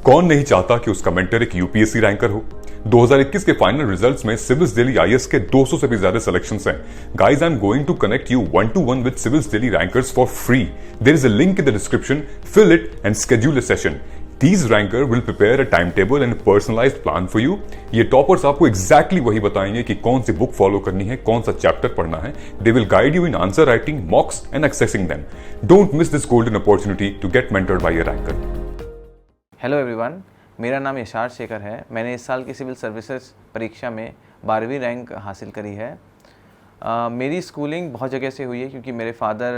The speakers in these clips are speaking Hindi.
कौन नहीं चाहता कि उसका मेंटर एक यूपीएससी रैंकर हो। 2021 के फाइनल रिजल्ट्स में सिविल्स दिल्ली आईएएस के 200 से भी ज्यादा सिलेक्शंस हैं। Guys, I am going to connect you 1-to-1 with civils Delhi rankers for free. There is a link in the description, fill it and schedule a session. These ranker will prepare a timetable and a personalized plan for you। ये टॉपर्स आपको एग्जैक्टली वही बताएंगे कि कौन सी बुक फॉलो करनी है, कौन सा चैप्टर पढ़ना है। They will guide you in answer writing, mocks and accessing them। Don't miss this golden opportunity to get mentored by a ranker। Hello everyone, मेरा नाम यशार शेखर है। मैंने इस साल की सिविल सर्विसेज परीक्षा में 12वीं रैंक हासिल करी है। मेरी स्कूलिंग बहुत जगह से हुई है क्योंकि मेरे फादर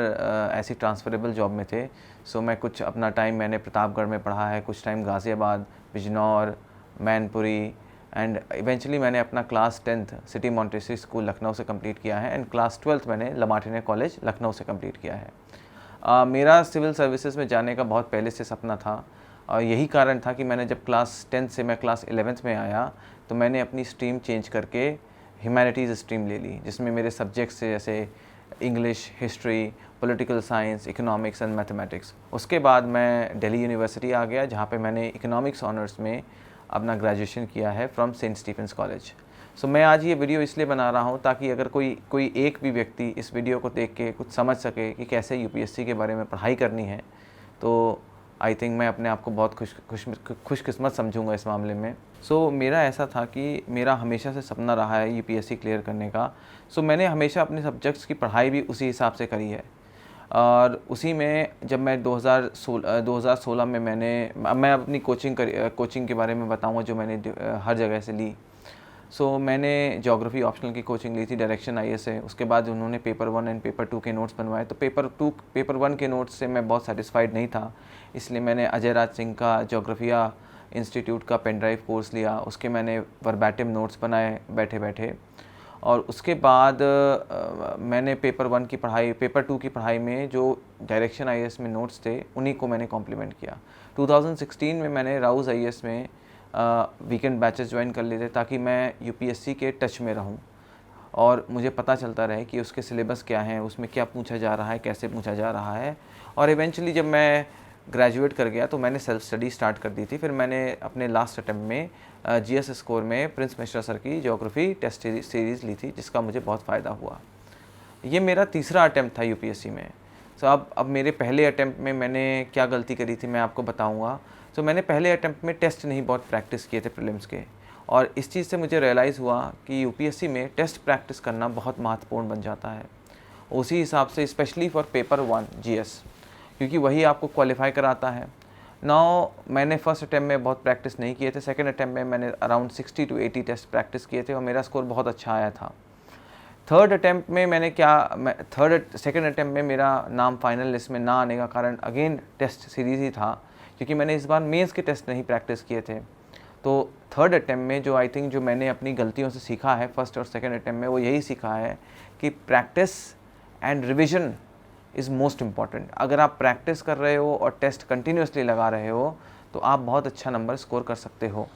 ऐसी ट्रांसफरेबल जॉब में थे। सो मैं कुछ अपना टाइम मैंने प्रतापगढ़ में पढ़ा है, कुछ time Ghaziabad, Bijnor, Mainpuri and eventually मैंने अपना class 10th city Montessori school Lucknow से कंप्लीट किया है एंड क्लास 12th मैंने लमार्टिने कॉलेज लखनऊ से कंप्लीट किया है। मेरा सिविल सर्विसेज में जाने का बहुत पहले से सपना था और यही कारण था कि मैंने जब क्लास 10th से मैं क्लास 11th में आया तो मैंने अपनी स्ट्रीम चेंज करके ह्यूमैनिटीज़ स्ट्रीम ले ली, जिसमें मेरे सब्जेक्ट्स से जैसे English, history, political science, economics and mathematics. उसके बाद मैं दिल्ली यूनिवर्सिटी आ गया जहाँ पे मैंने इकोनॉमिक्स ऑनर्स में अपना ग्रेजुएशन किया है फ्रॉम सेंट स्टीफेंस कॉलेज। सो मैं आज ये वीडियो इसलिए बना रहा हूँ ताकि अगर कोई एक भी व्यक्ति इस वीडियो को देख के कुछ समझ सके कि कैसे यूपीएससी के बारे में पढ़ाई करनी है, तो आई थिंक मैं अपने आप को बहुत खुशकिस्मत समझूंगा इस मामले में। सो मेरा ऐसा था कि मेरा हमेशा से सपना रहा है यूपीएससी क्लियर करने का। सो मैंने हमेशा अपने सब्जेक्ट्स की पढ़ाई भी उसी हिसाब से करी है और उसी में जब मैं 2016 में मैं अपनी कोचिंग के बारे में बताऊंगा जो मैंने हर जगह से ली। सो मैंने ज्योग्राफी ऑप्शनल की कोचिंग ली थी डायरेक्शन आईएएस से। उसके बाद उन्होंने पेपर 1 एंड पेपर 2 के नोट्स बनवाए, तो पेपर 1 के नोट्स से मैं बहुत सेटिस्फाइड नहीं था, इसलिए मैंने अजय राज सिंह का ज्योग्राफिया इंस्टीट्यूट का पेन ड्राइव कोर्स लिया। उसके मैंने वर्बैटिम नोट्स बनाए बैठे बैठे और उसके बाद मैंने पेपर 2 की पढ़ाई में जो डायरेक्शन आईएएस में नोट्स थे उन्हीं को मैंने कॉम्प्लीमेंट किया। 2016 में मैंने राउज़ आईएएस में वीकेंड बैचेस ज्वाइन कर लिए थे ताकि मैं यूपीएससी के टच में रहूं और मुझे पता चलता रहे कि उसके सिलेबस क्या हैं, उसमें क्या पूछा जा रहा है, कैसे पूछा जा रहा है। और इवेंचुअली जब मैं ग्रेजुएट कर गया तो मैंने सेल्फ स्टडी स्टार्ट कर दी थी। फिर मैंने अपने लास्ट अटैम्प्ट में जीएस स्कोर में प्रिंस मिश्रा सर की ज्योग्राफी टेस्ट सीरीज़ ली थी, जिसका मुझे बहुत फ़ायदा हुआ। ये मेरा तीसरा अटैम्प्ट था यूपीएससी में। सो अब मेरे पहले अटैम्प्ट में मैंने क्या गलती करी थी मैं आपको बताऊंगा। सो मैंने पहले अटैम्प्ट में टेस्ट नहीं बहुत प्रैक्टिस किए थे प्रीलिम्स के, और इस चीज़ से मुझे रियलाइज़ हुआ कि यूपीएससी में टेस्ट प्रैक्टिस करना बहुत महत्वपूर्ण बन जाता है। उसी हिसाब से स्पेशली फॉर पेपर 1 जीएस, क्योंकि वही आपको क्वालिफाई कराता है। नाउ मैंने फर्स्ट अटैम्प्ट में बहुत प्रैक्टिस नहीं किए थे। सेकंड अटैम्प्ट में मैंने अराउंड 60 to 80 टेस्ट प्रैक्टिस किए थे और मेरा स्कोर बहुत अच्छा आया था। सेकंड अटैम्प्ट में मेरा नाम फाइनल लिस्ट में ना आने का कारण अगेन टेस्ट सीरीज़ ही था, क्योंकि मैंने इस बार मेंस के टेस्ट नहीं प्रैक्टिस किए थे। तो थर्ड अटैम्प्ट में जो आई थिंक जो मैंने अपनी गलतियों से सीखा है फर्स्ट और सेकंड अटैम्प्ट में, वो यही सीखा है कि practice and revision is most important. अगर आप प्रैक्टिस कर रहे हो और टेस्ट कंटिन्यूसली लगा रहे हो तो आप बहुत अच्छा नंबर स्कोर कर सकते हो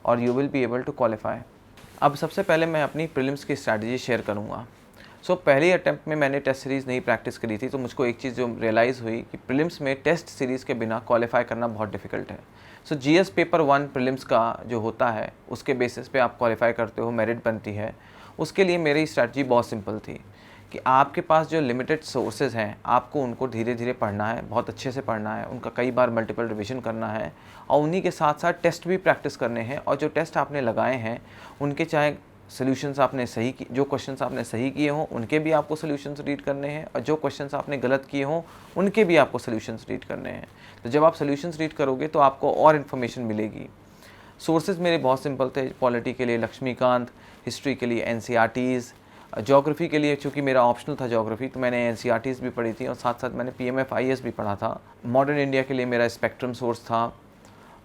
और you will be able to qualify. अब सबसे पहले मैं अपनी प्रीलिम्स की स्ट्रैटेजी शेयर करूँगा। सो पहले अटैम्प्ट में मैंने टेस्ट सीरीज़ नहीं प्रैक्टिस करी थी, तो मुझको एक चीज़ जो रियलाइज़ हुई कि प्रीलिम्स में टेस्ट सीरीज़ के बिना क्वालिफाई करना बहुत डिफ़िकल्ट है। सो जीएस पेपर 1 प्रीलिम्स का जो होता है उसके बेसिस पे आप क्वालिफाई करते हो, मेरिट बनती है। उसके लिए मेरी स्ट्रैटेजी बहुत सिंपल थी कि आपके पास जो लिमिटेड सोर्सेज हैं आपको उनको धीरे धीरे पढ़ना है, बहुत अच्छे से पढ़ना है, उनका कई बार मल्टीपल रिवीजन करना है और उन्हीं के साथ साथ टेस्ट भी प्रैक्टिस करने हैं। और जो टेस्ट आपने लगाए हैं उनके चाहे सोल्यूशंस आपने जो क्वेश्चंस आपने सही किए हों उनके भी आपको सोल्यूशंस रीड करने हैं, और जो क्वेश्चंस आपने गलत किए हों उनके भी आपको सोल्यूशंस रीड करने हैं। तो जब आप सोल्यूशंस रीड करोगे तो आपको और इन्फॉर्मेशन मिलेगी। सोर्सेज मेरे बहुत सिंपल थे। पॉलिटी के लिए लक्ष्मीकांत, हिस्ट्री के लिए एनसीईआरटीज़, ज्योग्राफी के लिए चूँकि मेरा ऑप्शनल था ज्योग्राफी तो मैंने एनसीईआरटीज़ भी पढ़ी थी और साथ साथ मैंने पीएमएफ-आईएएस भी पढ़ा था। मॉडर्न इंडिया के लिए मेरा स्पेक्ट्रम सोर्स था।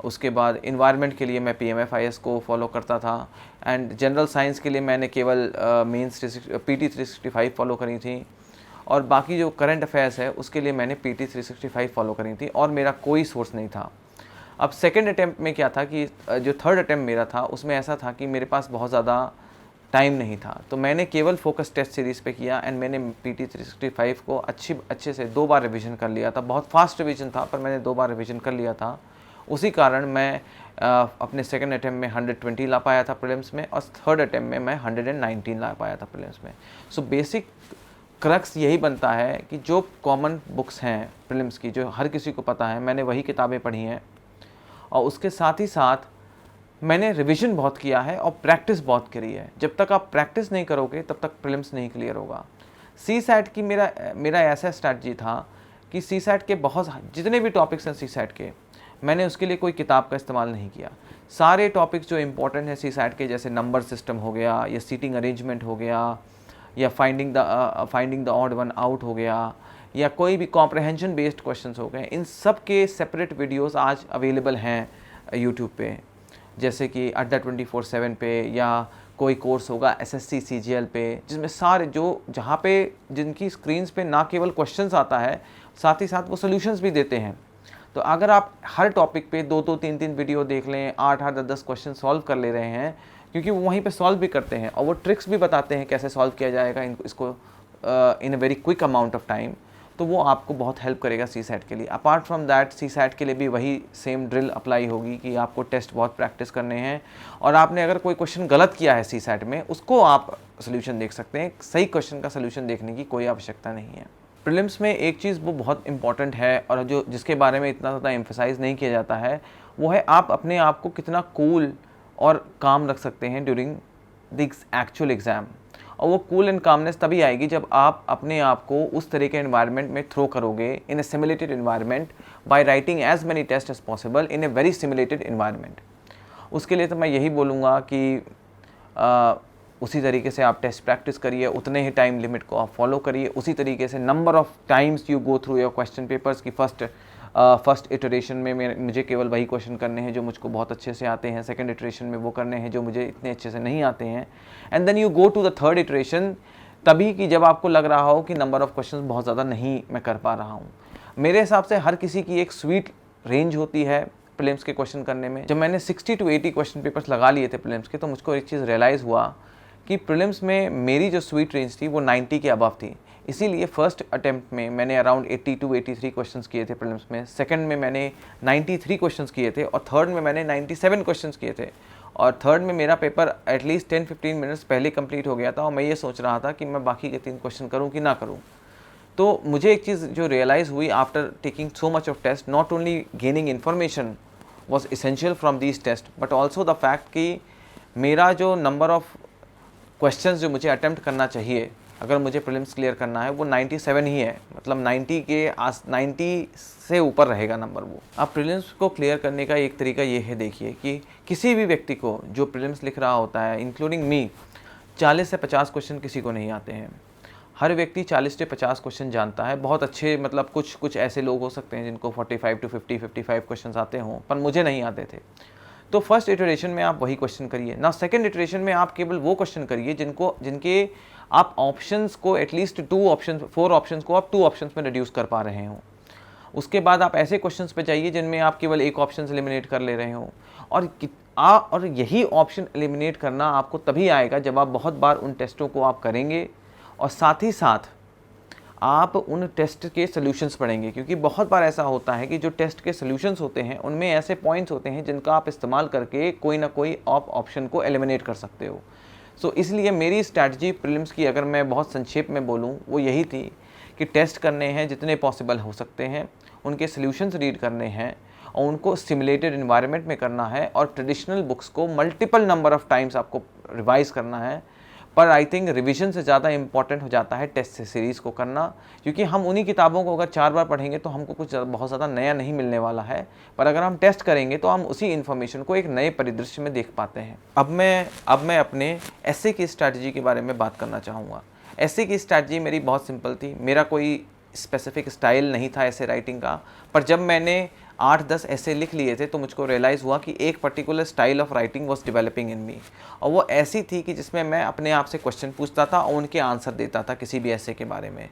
उसके बाद इन्वायरमेंट के लिए मैं पीएमएफ-आईएएस को फॉलो करता था एंड जनरल साइंस के लिए मैंने केवल मेंस पीटी 365 फॉलो करी थी, और बाकी जो करंट अफेयर्स है उसके लिए मैंने पीटी 365 फॉलो करी थी और मेरा कोई सोर्स नहीं था। अब सेकेंड अटैम्प्ट में क्या था कि जो थर्ड अटैम्प्ट मेरा था उसमें ऐसा था कि मेरे पास बहुत ज़्यादा टाइम नहीं था, तो मैंने केवल फोकस टेस्ट सीरीज़ पे किया एंड मैंने पीटी 365 को अच्छे से 2 बार रिवीजन कर लिया था। बहुत फास्ट रिवीजन था पर मैंने 2 बार रिवीजन कर लिया था। उसी कारण मैं अपने सेकंड अटैम्प्ट में 120 ला पाया था प्रीलिम्स में, और थर्ड अटैम्प्ट में मैं 119 ला पाया था प्रीलिम्स में। सो बेसिक क्रक्स यही बनता है कि जो कॉमन बुक्स हैं प्रीलिम्स की, जो हर किसी को पता है, मैंने वही किताबें पढ़ी हैं, और उसके साथ ही साथ मैंने रिवीजन बहुत किया है और प्रैक्टिस बहुत करी है। जब तक आप प्रैक्टिस नहीं करोगे तब तक प्रीलिम्स नहीं क्लियर होगा। CSAT की मेरा ऐसा स्ट्रैटेजी था कि CSAT के जितने भी टॉपिक्स हैं CSAT के, मैंने उसके लिए कोई किताब का इस्तेमाल नहीं किया। सारे टॉपिक्स जो इंपॉर्टेंट हैं CSAT के, जैसे नंबर सिस्टम हो गया, या सीटिंग अरेंजमेंट हो गया, या finding the odd one out हो गया, या कोई भी कॉम्प्रहेंशन बेस्ड क्वेश्चंस हो गए, इन सब के सेपरेट वीडियोस आज अवेलेबल हैं यूट्यूब पे, जैसे कि अड्डा 24/7 पे, या कोई कोर्स होगा SSC CGL पे, जिसमें सारे जहाँ पे जिनकी स्क्रीन्स पे ना केवल क्वेश्चंस आता है, साथ ही साथ वो सॉल्यूशंस भी देते हैं। तो अगर आप हर टॉपिक पे 2-2 3-3 वीडियो देख लें, 8-8 10-10 क्वेश्चन सॉल्व कर ले रहे हैं, क्योंकि वो वहीं पे सॉल्व भी करते हैं और वो ट्रिक्स भी बताते हैं कैसे सॉल्व किया जाएगा इसको in a very quick amount of time, तो वो आपको बहुत हेल्प करेगा CSAT के लिए। अपार्ट फ्रॉम दैट CSAT के लिए भी वही सेम ड्रिल अप्लाई होगी कि आपको टेस्ट बहुत प्रैक्टिस करने हैं, और आपने अगर कोई क्वेश्चन गलत किया है CSAT में, उसको आप सोल्यूशन देख सकते हैं। सही क्वेश्चन का सोल्यूशन देखने की कोई आवश्यकता नहीं है। प्रीलिम्स में एक चीज़ वो बहुत इंपॉर्टेंट है, और जिसके बारे में इतना ज़्यादा एम्फेसाइज नहीं किया जाता है, वो है आप अपने आप को कितना कूल और काम रख सकते हैं ड्यूरिंग द एक्चुअल एग्ज़ाम। और वो कूल एंड कामनेस तभी आएगी जब आप अपने आप को उस तरह के एनवायरनमेंट में थ्रो करोगे, in a simulated environment, by writing as many test as possible in a very simulated environment. उसके लिए तो मैं यही बोलूँगा कि उसी तरीके से आप टेस्ट प्रैक्टिस करिए, उतने ही टाइम लिमिट को आप फॉलो करिए, उसी तरीके से number of times you go through your question papers की फर्स्ट इटरेशन में मुझे केवल वही क्वेश्चन करने हैं जो मुझको बहुत अच्छे से आते हैं, सेकंड इटरेशन में वो करने हैं जो मुझे इतने अच्छे से नहीं आते हैं, and then you go to the third iteration, तभी कि जब आपको लग रहा हो कि नंबर ऑफ़ क्वेश्चन बहुत ज़्यादा नहीं मैं कर पा रहा हूँ। मेरे हिसाब से हर किसी की एक स्वीट रेंज होती है प्रीलिम्स के क्वेश्चन करने में। जब मैंने 60 to 80 क्वेश्चन पेपर्स लगा लिए थे प्रीलिम्स के, तो मुझको एक चीज़ रियलाइज़ हुआ कि प्रीलिम्स में मेरी जो स्वीट रेंज थी वो 90 के अबव थी। इसीलिए फर्स्ट अटेम्प्ट में मैंने अराउंड 80 to 83 क्वेश्चंस किए थे प्रीलिम्स में, सेकंड में मैंने 93 क्वेश्चंस किए थे, और थर्ड में मैंने 97 क्वेश्चंस किए थे। और थर्ड में मेरा पेपर एटलीस्ट 10-15 मिनट्स पहले कंप्लीट हो गया था, और मैं ये सोच रहा था कि मैं बाकी के 3 क्वेश्चन करूँ कि ना करूँ। तो मुझे एक चीज़ जो रियलाइज़ हुई after taking so much of test, not only gaining information was essential from these test, but also the fact कि मेरा जो नंबर ऑफ़ क्वेश्चंस जो मुझे अटेम्प्ट करना चाहिए अगर मुझे प्रीलिम्स क्लियर करना है वो 97 ही है, मतलब 90 से ऊपर रहेगा नंबर वो। अब प्रीलिम्स को क्लियर करने का एक तरीका ये है, देखिए कि किसी भी व्यक्ति को जो प्रीलिम्स लिख रहा होता है, इंक्लूडिंग मी, 40 से 50 क्वेश्चन किसी को नहीं आते हैं। हर व्यक्ति 40 से 50 क्वेश्चन जानता है, बहुत अच्छे, मतलब कुछ ऐसे लोग हो सकते हैं जिनको 45 to 55 क्वेश्चन आते हों, पर मुझे नहीं आते थे। तो फर्स्ट इटरेशन में आप वही क्वेश्चन करिए ना, सेकंड इटरेशन में आप केवल वो क्वेश्चन करिए जिनके आप ऑप्शंस को एटलीस्ट 4 ऑप्शंस को आप 2 ऑप्शंस में रिड्यूस कर पा रहे हों। उसके बाद आप ऐसे क्वेश्चंस पे जाइए जिनमें आप केवल एक ऑप्शन एलिमिनेट कर ले रहे हों, और यही ऑप्शन एलिमिनेट करना आपको तभी आएगा जब आप बहुत बार उन टेस्टों को आप करेंगे, और साथ ही साथ आप उन टेस्ट के सॉल्यूशंस पढ़ेंगे, क्योंकि बहुत बार ऐसा होता है कि जो टेस्ट के सॉल्यूशंस होते हैं उनमें ऐसे पॉइंट्स होते हैं जिनका आप इस्तेमाल करके कोई ना कोई ऑप्शन को एलिमिनेट कर सकते हो। सो इसलिए मेरी स्ट्रैटेजी प्रीलिम्स की अगर मैं बहुत संक्षेप में बोलूँ वो यही थी कि टेस्ट करने हैं जितने पॉसिबल हो सकते हैं, उनके सॉल्यूशंस रीड करने हैं और उनको सिमुलेटेड एनवायरनमेंट में करना है, और ट्रेडिशनल बुक्स को मल्टीपल नंबर ऑफ़ टाइम्स आपको रिवाइज़ करना है। पर आई थिंक रिवीजन से ज़्यादा इंपॉर्टेंट हो जाता है टेस्ट सीरीज़ को करना, क्योंकि हम उन्हीं किताबों को अगर 4 बार पढ़ेंगे तो हमको कुछ बहुत ज़्यादा नया नहीं मिलने वाला है, पर अगर हम टेस्ट करेंगे तो हम उसी इन्फॉर्मेशन को एक नए परिदृश्य में देख पाते हैं। अब मैं अपने एसे की स्ट्रैटेजी के बारे में बात करना चाहूँगा। एसे की स्ट्रैटेजी मेरी बहुत सिंपल थी, मेरा कोई स्पेसिफिक स्टाइल नहीं था ऐसे राइटिंग का, पर जब मैंने 8-10 ऐसे लिख लिए थे तो मुझको रियलाइज़ हुआ कि एक particular style of writing was developing in me, और वो ऐसी थी कि जिसमें मैं अपने आप से क्वेश्चन पूछता था और उनके आंसर देता था किसी भी ऐसे के बारे में।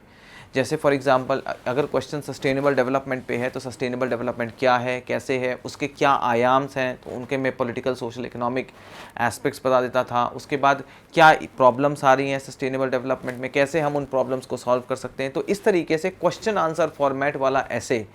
जैसे फॉर एग्जांपल अगर क्वेश्चन सस्टेनेबल डेवलपमेंट पे है तो सस्टेनेबल डेवलपमेंट क्या है, कैसे है, उसके क्या आयाम्स हैं, तो उनके मैं पॉलिटिकल, सोशल, इकोनॉमिक एस्पेक्ट्स बता देता था। उसके बाद क्या प्रॉब्लम्स आ रही हैं सस्टेनेबल डेवलपमेंट में, कैसे हम उन प्रॉब्लम्स को सॉल्व कर सकते हैं। तो इस तरीके से क्वेश्चन आंसर फॉर्मेट वाला ऐसे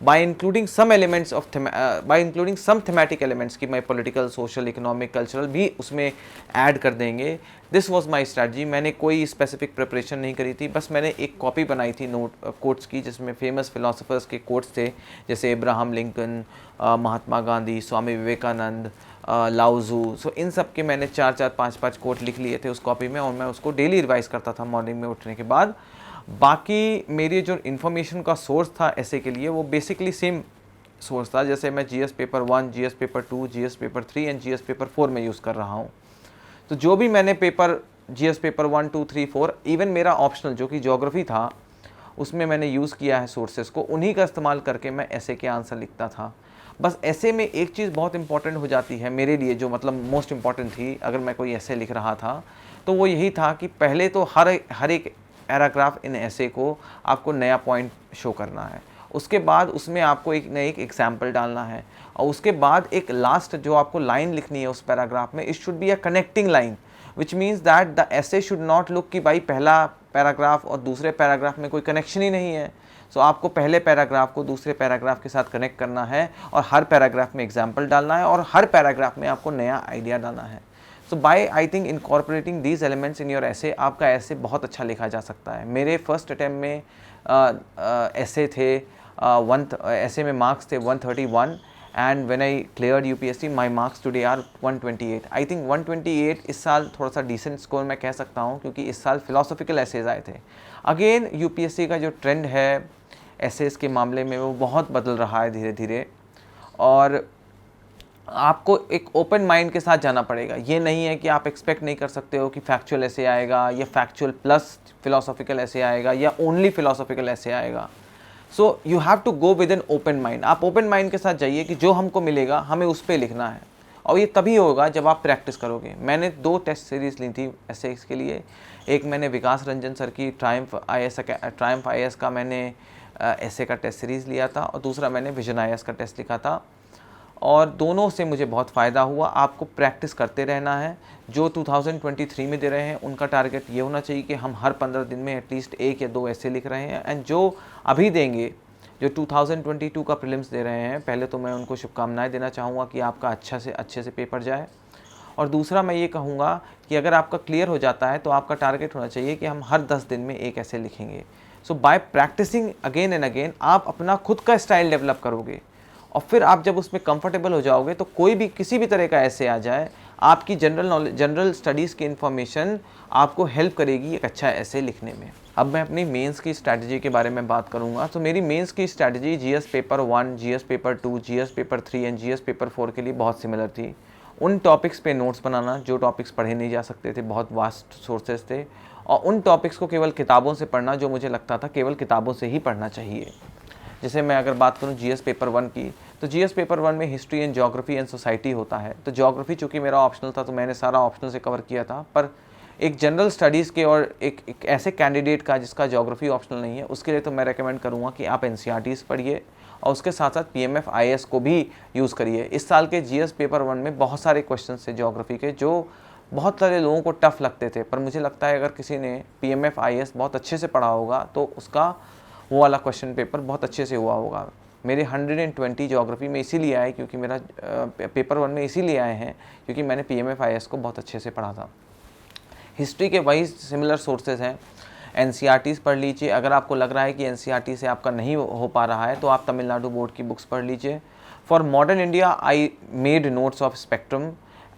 by including some elements of by including some thematic elements की मैं पॉलिटिकल, सोशल, इकोनॉमिक, कल्चरल भी उसमें ऐड कर देंगे। This was my strategy. मैंने कोई स्पेसिफिक प्रिपरेशन नहीं करी थी, बस मैंने एक कॉपी बनाई थी नोट कोट्स की, जिसमें फेमस फिलोसोफर्स के कोट्स थे, जैसे Abraham Lincoln, Mahatma Gandhi, Swami Vivekananda, Lao Tzu. सो इन सब के मैंने 4-4, 5-5 कोट लिख लिए थे उस कॉपी में, और मैं उसको डेली रिवाइज करता था मॉर्निंग में उठने के बाद। बाकी मेरी जो इन्फॉर्मेशन का सोर्स था ऐसे के लिए, वो बेसिकली सेम सोर्स था, जैसे मैं GS paper 1, GS paper 2, GS paper 3 and GS paper 4 में यूज़ कर रहा हूँ। तो जो भी मैंने पेपर जीएस पेपर 1, 2, 3, 4, इवन मेरा ऑप्शनल जो कि ज्योग्राफी था, उसमें मैंने यूज़ किया है सोर्सेज को, उन्हीं का इस्तेमाल करके मैं ऐसे के आंसर लिखता था। बस ऐसे में एक चीज़ बहुत इंपॉर्टेंट हो जाती है मेरे लिए, जो मतलब मोस्ट इंपॉर्टेंट थी अगर मैं कोई ऐसे लिख रहा था, तो वो यही था कि पहले तो हर एक पैराग्राफ इन ऐसे को आपको नया पॉइंट शो करना है, उसके बाद उसमें आपको एक न एक एग्जाम्पल डालना है, और उसके बाद एक लास्ट जो आपको लाइन लिखनी है उस पैराग्राफ में, it should be a connecting line, which means that the ऐसे शुड नॉट लुक कि भाई पहला पैराग्राफ और दूसरे पैराग्राफ में कोई कनेक्शन ही नहीं है। सो आपको पहले पैराग्राफ को दूसरे पैराग्राफ के साथ कनेक्ट करना है, और हर पैराग्राफ में एग्जाम्पल डालना है, और हर पैराग्राफ में आपको नया आइडिया डालना है। So by I think incorporating these elements in your ऐसे, आपका ऐसे बहुत अच्छा लिखा जा सकता है। मेरे फर्स्ट अटैम्प्ट में ऐसे थे, ऐसे में मार्क्स थे 131, and when I cleared UPSC my marks today are 128। I think 128 इस साल थोड़ा सा डिसेंट स्कोर मैं कह सकता हूँ, क्योंकि इस साल फिलोसॉफिकल एसेज आए थे। अगेन यूपीएससी का जो ट्रेंड है एसेज के मामले में, वो बहुत बदल रहा है धीरे धीरे, और आपको एक ओपन माइंड के साथ जाना पड़ेगा। ये नहीं है कि आप एक्सपेक्ट नहीं कर सकते हो कि फैक्चुअल ऐसे आएगा, या फैक्चुअल प्लस फिलोसॉफिकल ऐसे आएगा, या ओनली फिलोसॉफिकल ऐसे आएगा। So you have to go with an open mind. आप ओपन माइंड के साथ जाइए कि जो हमको मिलेगा हमें उस पर लिखना है, और ये तभी होगा जब आप प्रैक्टिस करोगे। मैंने 2 टेस्ट सीरीज़ ली थी एसेज के लिए। एक मैंने विकास रंजन सर की ट्रायम्फ आईएएस का मैंने ऐसे का टेस्ट सीरीज़ लिया था, और दूसरा मैंने विजन आईएएस का टेस्ट लिखा था, और दोनों से मुझे बहुत फ़ायदा हुआ। आपको प्रैक्टिस करते रहना है। जो 2023 में दे रहे हैं उनका टारगेट ये होना चाहिए कि हम हर 15 दिन में एटलीस्ट 1 या 2 ऐसे लिख रहे हैं। एंड जो अभी देंगे, जो 2022 का प्रीलिम्स दे रहे हैं, पहले तो मैं उनको शुभकामनाएं देना चाहूँगा कि आपका अच्छे से पेपर जाए। और दूसरा मैं ये कहूँगा कि अगर आपका क्लियर हो जाता है तो आपका टारगेट होना चाहिए कि हम हर 10 दिन में 1 ऐसे लिखेंगे। So by practising again and again आप अपना खुद का स्टाइल डेवलप करोगे, और फिर आप जब उसमें कंफर्टेबल हो जाओगे तो कोई भी किसी भी तरह का ऐसे आ जाए, आपकी जनरल स्टडीज़ की इन्फॉर्मेशन आपको हेल्प करेगी एक अच्छा ऐसे लिखने में। अब मैं अपनी मेंस की स्ट्रैटेजी के बारे में बात करूंगा। तो मेरी मेंस की strategy GS paper 1, GS paper 2, GS paper 3 and GS paper 4 के लिए बहुत सिमिलर थी। उन टॉपिक्स पे नोट्स बनाना जो टॉपिक्स पढ़े नहीं जा सकते थे, बहुत वास्ट सोर्सेज थे, और उन टॉपिक्स को केवल किताबों से पढ़ना जो मुझे लगता था केवल किताबों से ही पढ़ना चाहिए। जैसे मैं अगर बात करूं जीएस पेपर 1 की, तो जीएस पेपर 1 में history and geography and society होता है। तो ज्योग्राफी चूँकि मेरा ऑप्शनल था तो मैंने सारा ऑप्शनल से कवर किया था, पर एक जनरल स्टडीज़ के और एक ऐसे कैंडिडेट का जिसका ज्योग्राफी ऑप्शनल नहीं है, उसके लिए तो मैं रेकमेंड करूँगा कि आप एनसीईआरटीज़ पढ़िए, और उसके साथ साथ पीएमएफ आईएएस को भी यूज़ करिए। इस साल के जीएस पेपर 1 में बहुत सारे क्वेश्चन थे ज्योग्राफी के जो बहुत सारे लोगों को टफ लगते थे, पर मुझे लगता है अगर किसी ने पीएमएफ आईएएस बहुत अच्छे से पढ़ा होगा तो उसका वो वाला क्वेश्चन पेपर बहुत अच्छे से हुआ होगा। मेरे 120 ज्योग्राफी में इसीलिए आए क्योंकि मेरा पेपर 1 में इसीलिए आए हैं क्योंकि मैंने पीएमएफ आईएएस को बहुत अच्छे से पढ़ा था। हिस्ट्री के वही सिमिलर सोर्सेज हैं। एनसीईआरटीज़ पढ़ लीजिए। अगर आपको लग रहा है कि एनसीईआरटी से आपका नहीं हो पा रहा है तो आप तमिलनाडु बोर्ड की बुक्स पढ़ लीजिए। For modern India I made notes of spectrum,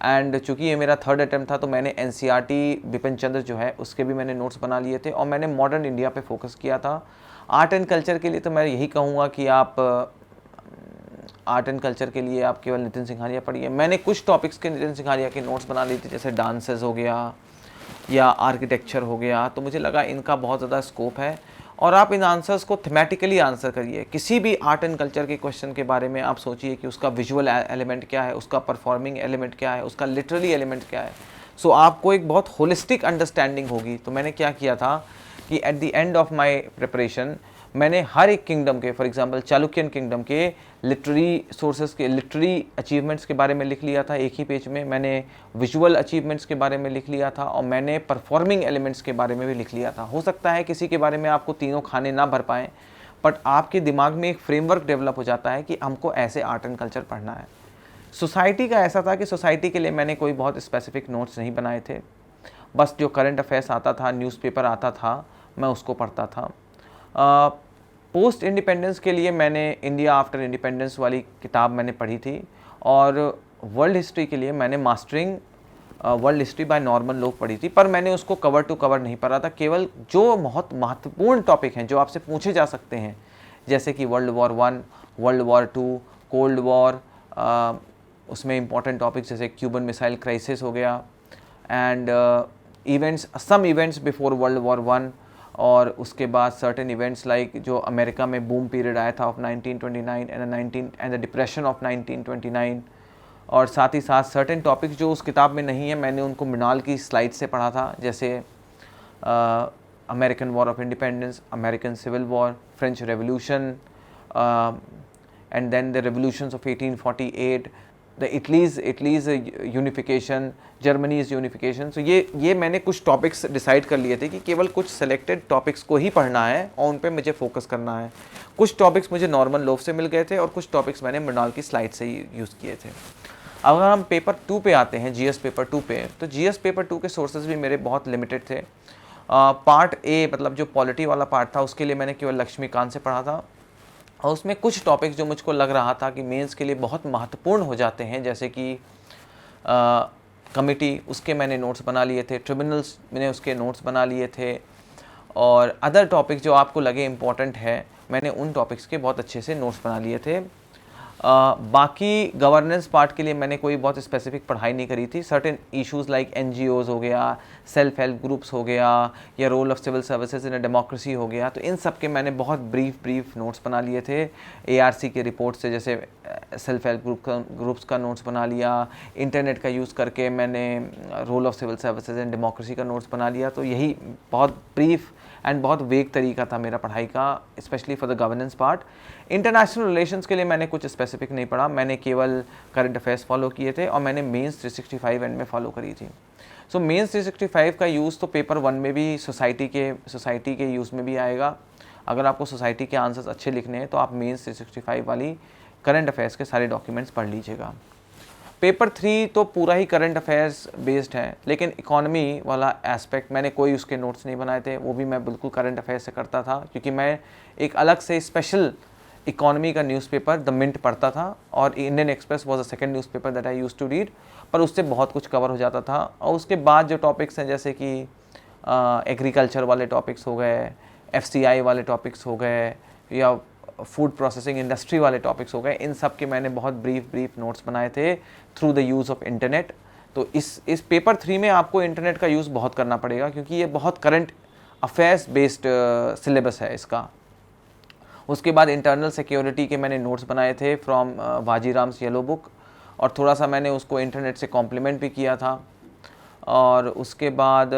and चूँकि ये मेरा 3rd अटैम्प्ट था तो मैंने एनसीईआरटी बिपिन चंद्र जो है उसके भी मैंने नोट्स बना लिए थे, और मैंने मॉडर्न इंडिया पे फोकस किया था। आर्ट एंड कल्चर के लिए तो मैं यही कहूँगा कि आप आर्ट एंड कल्चर के लिए आप केवल नितिन सिंघानिया पढ़िए। मैंने कुछ टॉपिक्स के नितिन सिंघानिया के नोट्स बना लिए थे, जैसे डांसेस हो गया या आर्किटेक्चर हो गया, तो मुझे लगा इनका बहुत ज़्यादा स्कोप है। और आप इन आंसर्स को थीमेटिकली आंसर करिए। किसी भी आर्ट एंड कल्चर के क्वेश्चन के बारे में आप सोचिए कि उसका विजुअल एलिमेंट क्या है, उसका परफॉर्मिंग एलिमेंट क्या है, उसका लिटररी एलिमेंट क्या है। सो आपको एक बहुत होलिस्टिक अंडरस्टैंडिंग होगी। तो मैंने क्या किया था कि eight the end of my preparation मैंने हर एक किंगडम के, फॉर एग्जांपल चालुक्यन किंगडम के लिटरेरी सोर्सेज के लिटरेरी अचीवमेंट्स के बारे में लिख लिया था एक ही पेज में। मैंने विजुअल अचीवमेंट्स के बारे में लिख लिया था, और मैंने परफॉर्मिंग एलिमेंट्स के बारे में भी लिख लिया था। हो सकता है किसी के बारे में आपको तीनों खाने ना भर पाएँ, बट आपके दिमाग में एक फ्रेमवर्क डेवलप हो जाता है कि हमको ऐसे आर्ट एंड कल्चर पढ़ना है। सोसाइटी का ऐसा था कि सोसाइटी के लिए मैंने कोई बहुत स्पेसिफिक नोट्स नहीं बनाए थे, बस जो करंट अफेयर्स आता था, न्यूज़पेपर आता था, मैं उसको पढ़ता था। पोस्ट इंडिपेंडेंस के लिए मैंने इंडिया आफ्टर इंडिपेंडेंस वाली किताब मैंने पढ़ी थी, और वर्ल्ड हिस्ट्री के लिए मैंने mastering world history by Norman लोग पढ़ी थी, पर मैंने उसको कवर टू कवर नहीं पढ़ा था। केवल जो बहुत महत्वपूर्ण टॉपिक हैं जो आपसे पूछे जा सकते हैं, जैसे कि world war 1, world war 2, cold war, उसमें इंपॉर्टेंट टॉपिक्स जैसे क्यूबन मिसाइल क्राइसिस हो गया, and events, some events before world war 1, और उसके बाद सर्टेन इवेंट्स लाइक जो अमेरिका में बूम पीरियड आया था of 1929 and the depression of 1929, और साथ ही साथ सर्टेन टॉपिक्स जो उस किताब में नहीं है, मैंने उनको मृणाल की स्लाइड से पढ़ा था, जैसे American war of independence, American civil war, French revolution, and then the revolutions of 1848, the Italy's unification, Germany's unification. So ये मैंने कुछ टॉपिक्स डिसाइड कर लिए थे कि केवल कुछ सेलेक्टेड टॉपिक्स को ही पढ़ना है और उन पे मुझे फोकस करना है। कुछ टॉपिक्स मुझे नॉर्मन लोफ से मिल गए थे और कुछ टॉपिक्स मैंने मृणाल की स्लाइड से ही यूज़ किए थे। अगर हम पेपर 2 पे आते हैं, जीएस पेपर 2 पे, तो जीएस पेपर 2 के सोर्सेज भी मेरे बहुत लिमिटेड थे। पार्ट ए मतलब जो पॉलिटी वाला पार्ट था, उसके लिए मैंने केवल लक्ष्मीकांत से पढ़ा था, और उसमें कुछ टॉपिक्स जो मुझको लग रहा था कि मेंस के लिए बहुत महत्वपूर्ण हो जाते हैं, जैसे कि कमिटी, उसके मैंने नोट्स बना लिए थे, ट्रिब्यूनल्स मैंने उसके नोट्स बना लिए थे, और अदर टॉपिक्स जो आपको लगे इम्पॉर्टेंट है, मैंने उन टॉपिक्स के बहुत अच्छे से नोट्स बना लिए थे। बाकी गवर्नेंस पार्ट के लिए मैंने कोई बहुत स्पेसिफिक पढ़ाई नहीं करी थी। सर्टेन इश्यूज़ लाइक एनजीओज़ हो गया, सेल्फ हेल्प ग्रुप्स हो गया, या role of civil services in a democracy हो गया, तो इन सब के मैंने बहुत ब्रीफ नोट्स बना लिए थे। एआरसी के रिपोर्ट से जैसे सेल्फ हेल्प ग्रुप्स का नोट्स बना लिया, इंटरनेट का यूज़ करके मैंने role of civil services in democracy का नोट्स बना लिया। तो यही बहुत ब्रीफ एंड बहुत वेग तरीका था मेरा पढ़ाई का, specially for the governance part. International relations के लिए मैंने कुछ स्पेसिफिक नहीं पढ़ा, मैंने केवल करंट अफेयर्स फॉलो किए थे, और मैंने मेंस 365 एंड में फॉलो करी थी। सो मेंस 365 का यूज़ तो पेपर 1 में भी सोसाइटी के यूज़ में भी आएगा। अगर आपको सोसाइटी के आंसर्स अच्छे लिखने हैं तो आप मेंस 365 वाली करंट अफेयर्स के सारे डॉक्यूमेंट्स पढ़ लीजिएगा। पेपर 3 तो पूरा ही करंट अफेयर्स बेस्ड है, लेकिन इकोनॉमी वाला एस्पेक्ट मैंने कोई उसके नोट्स नहीं बनाए थे, वो भी मैं बिल्कुल करंट अफेयर्स से करता था, क्योंकि मैं एक अलग से स्पेशल इकोनॉमी का न्यूज़पेपर द मिंट पढ़ता था, और Indian Express was the second newspaper that I used to read, पर उससे बहुत कुछ कवर हो जाता था। और उसके बाद जो टॉपिक्स हैं, जैसे कि एग्रीकल्चर वाले टॉपिक्स हो गए, एफसीआई वाले टॉपिक्स हो गए, या फूड प्रोसेसिंग इंडस्ट्री वाले टॉपिक्स हो गए, इन सब के मैंने बहुत ब्रीफ नोट्स बनाए थे through the use of internet. तो इस पेपर 3 में आपको इंटरनेट का यूज़ बहुत करना पड़ेगा, क्योंकि ये बहुत करंट अफेयर्स बेस्ड सिलेबस है इसका। उसके बाद इंटरनल सिक्योरिटी के मैंने नोट्स बनाए थे फ्रॉम वाजीराम्स येलो बुक, और थोड़ा सा मैंने उसको इंटरनेट से कॉम्प्लीमेंट भी किया था। और उसके बाद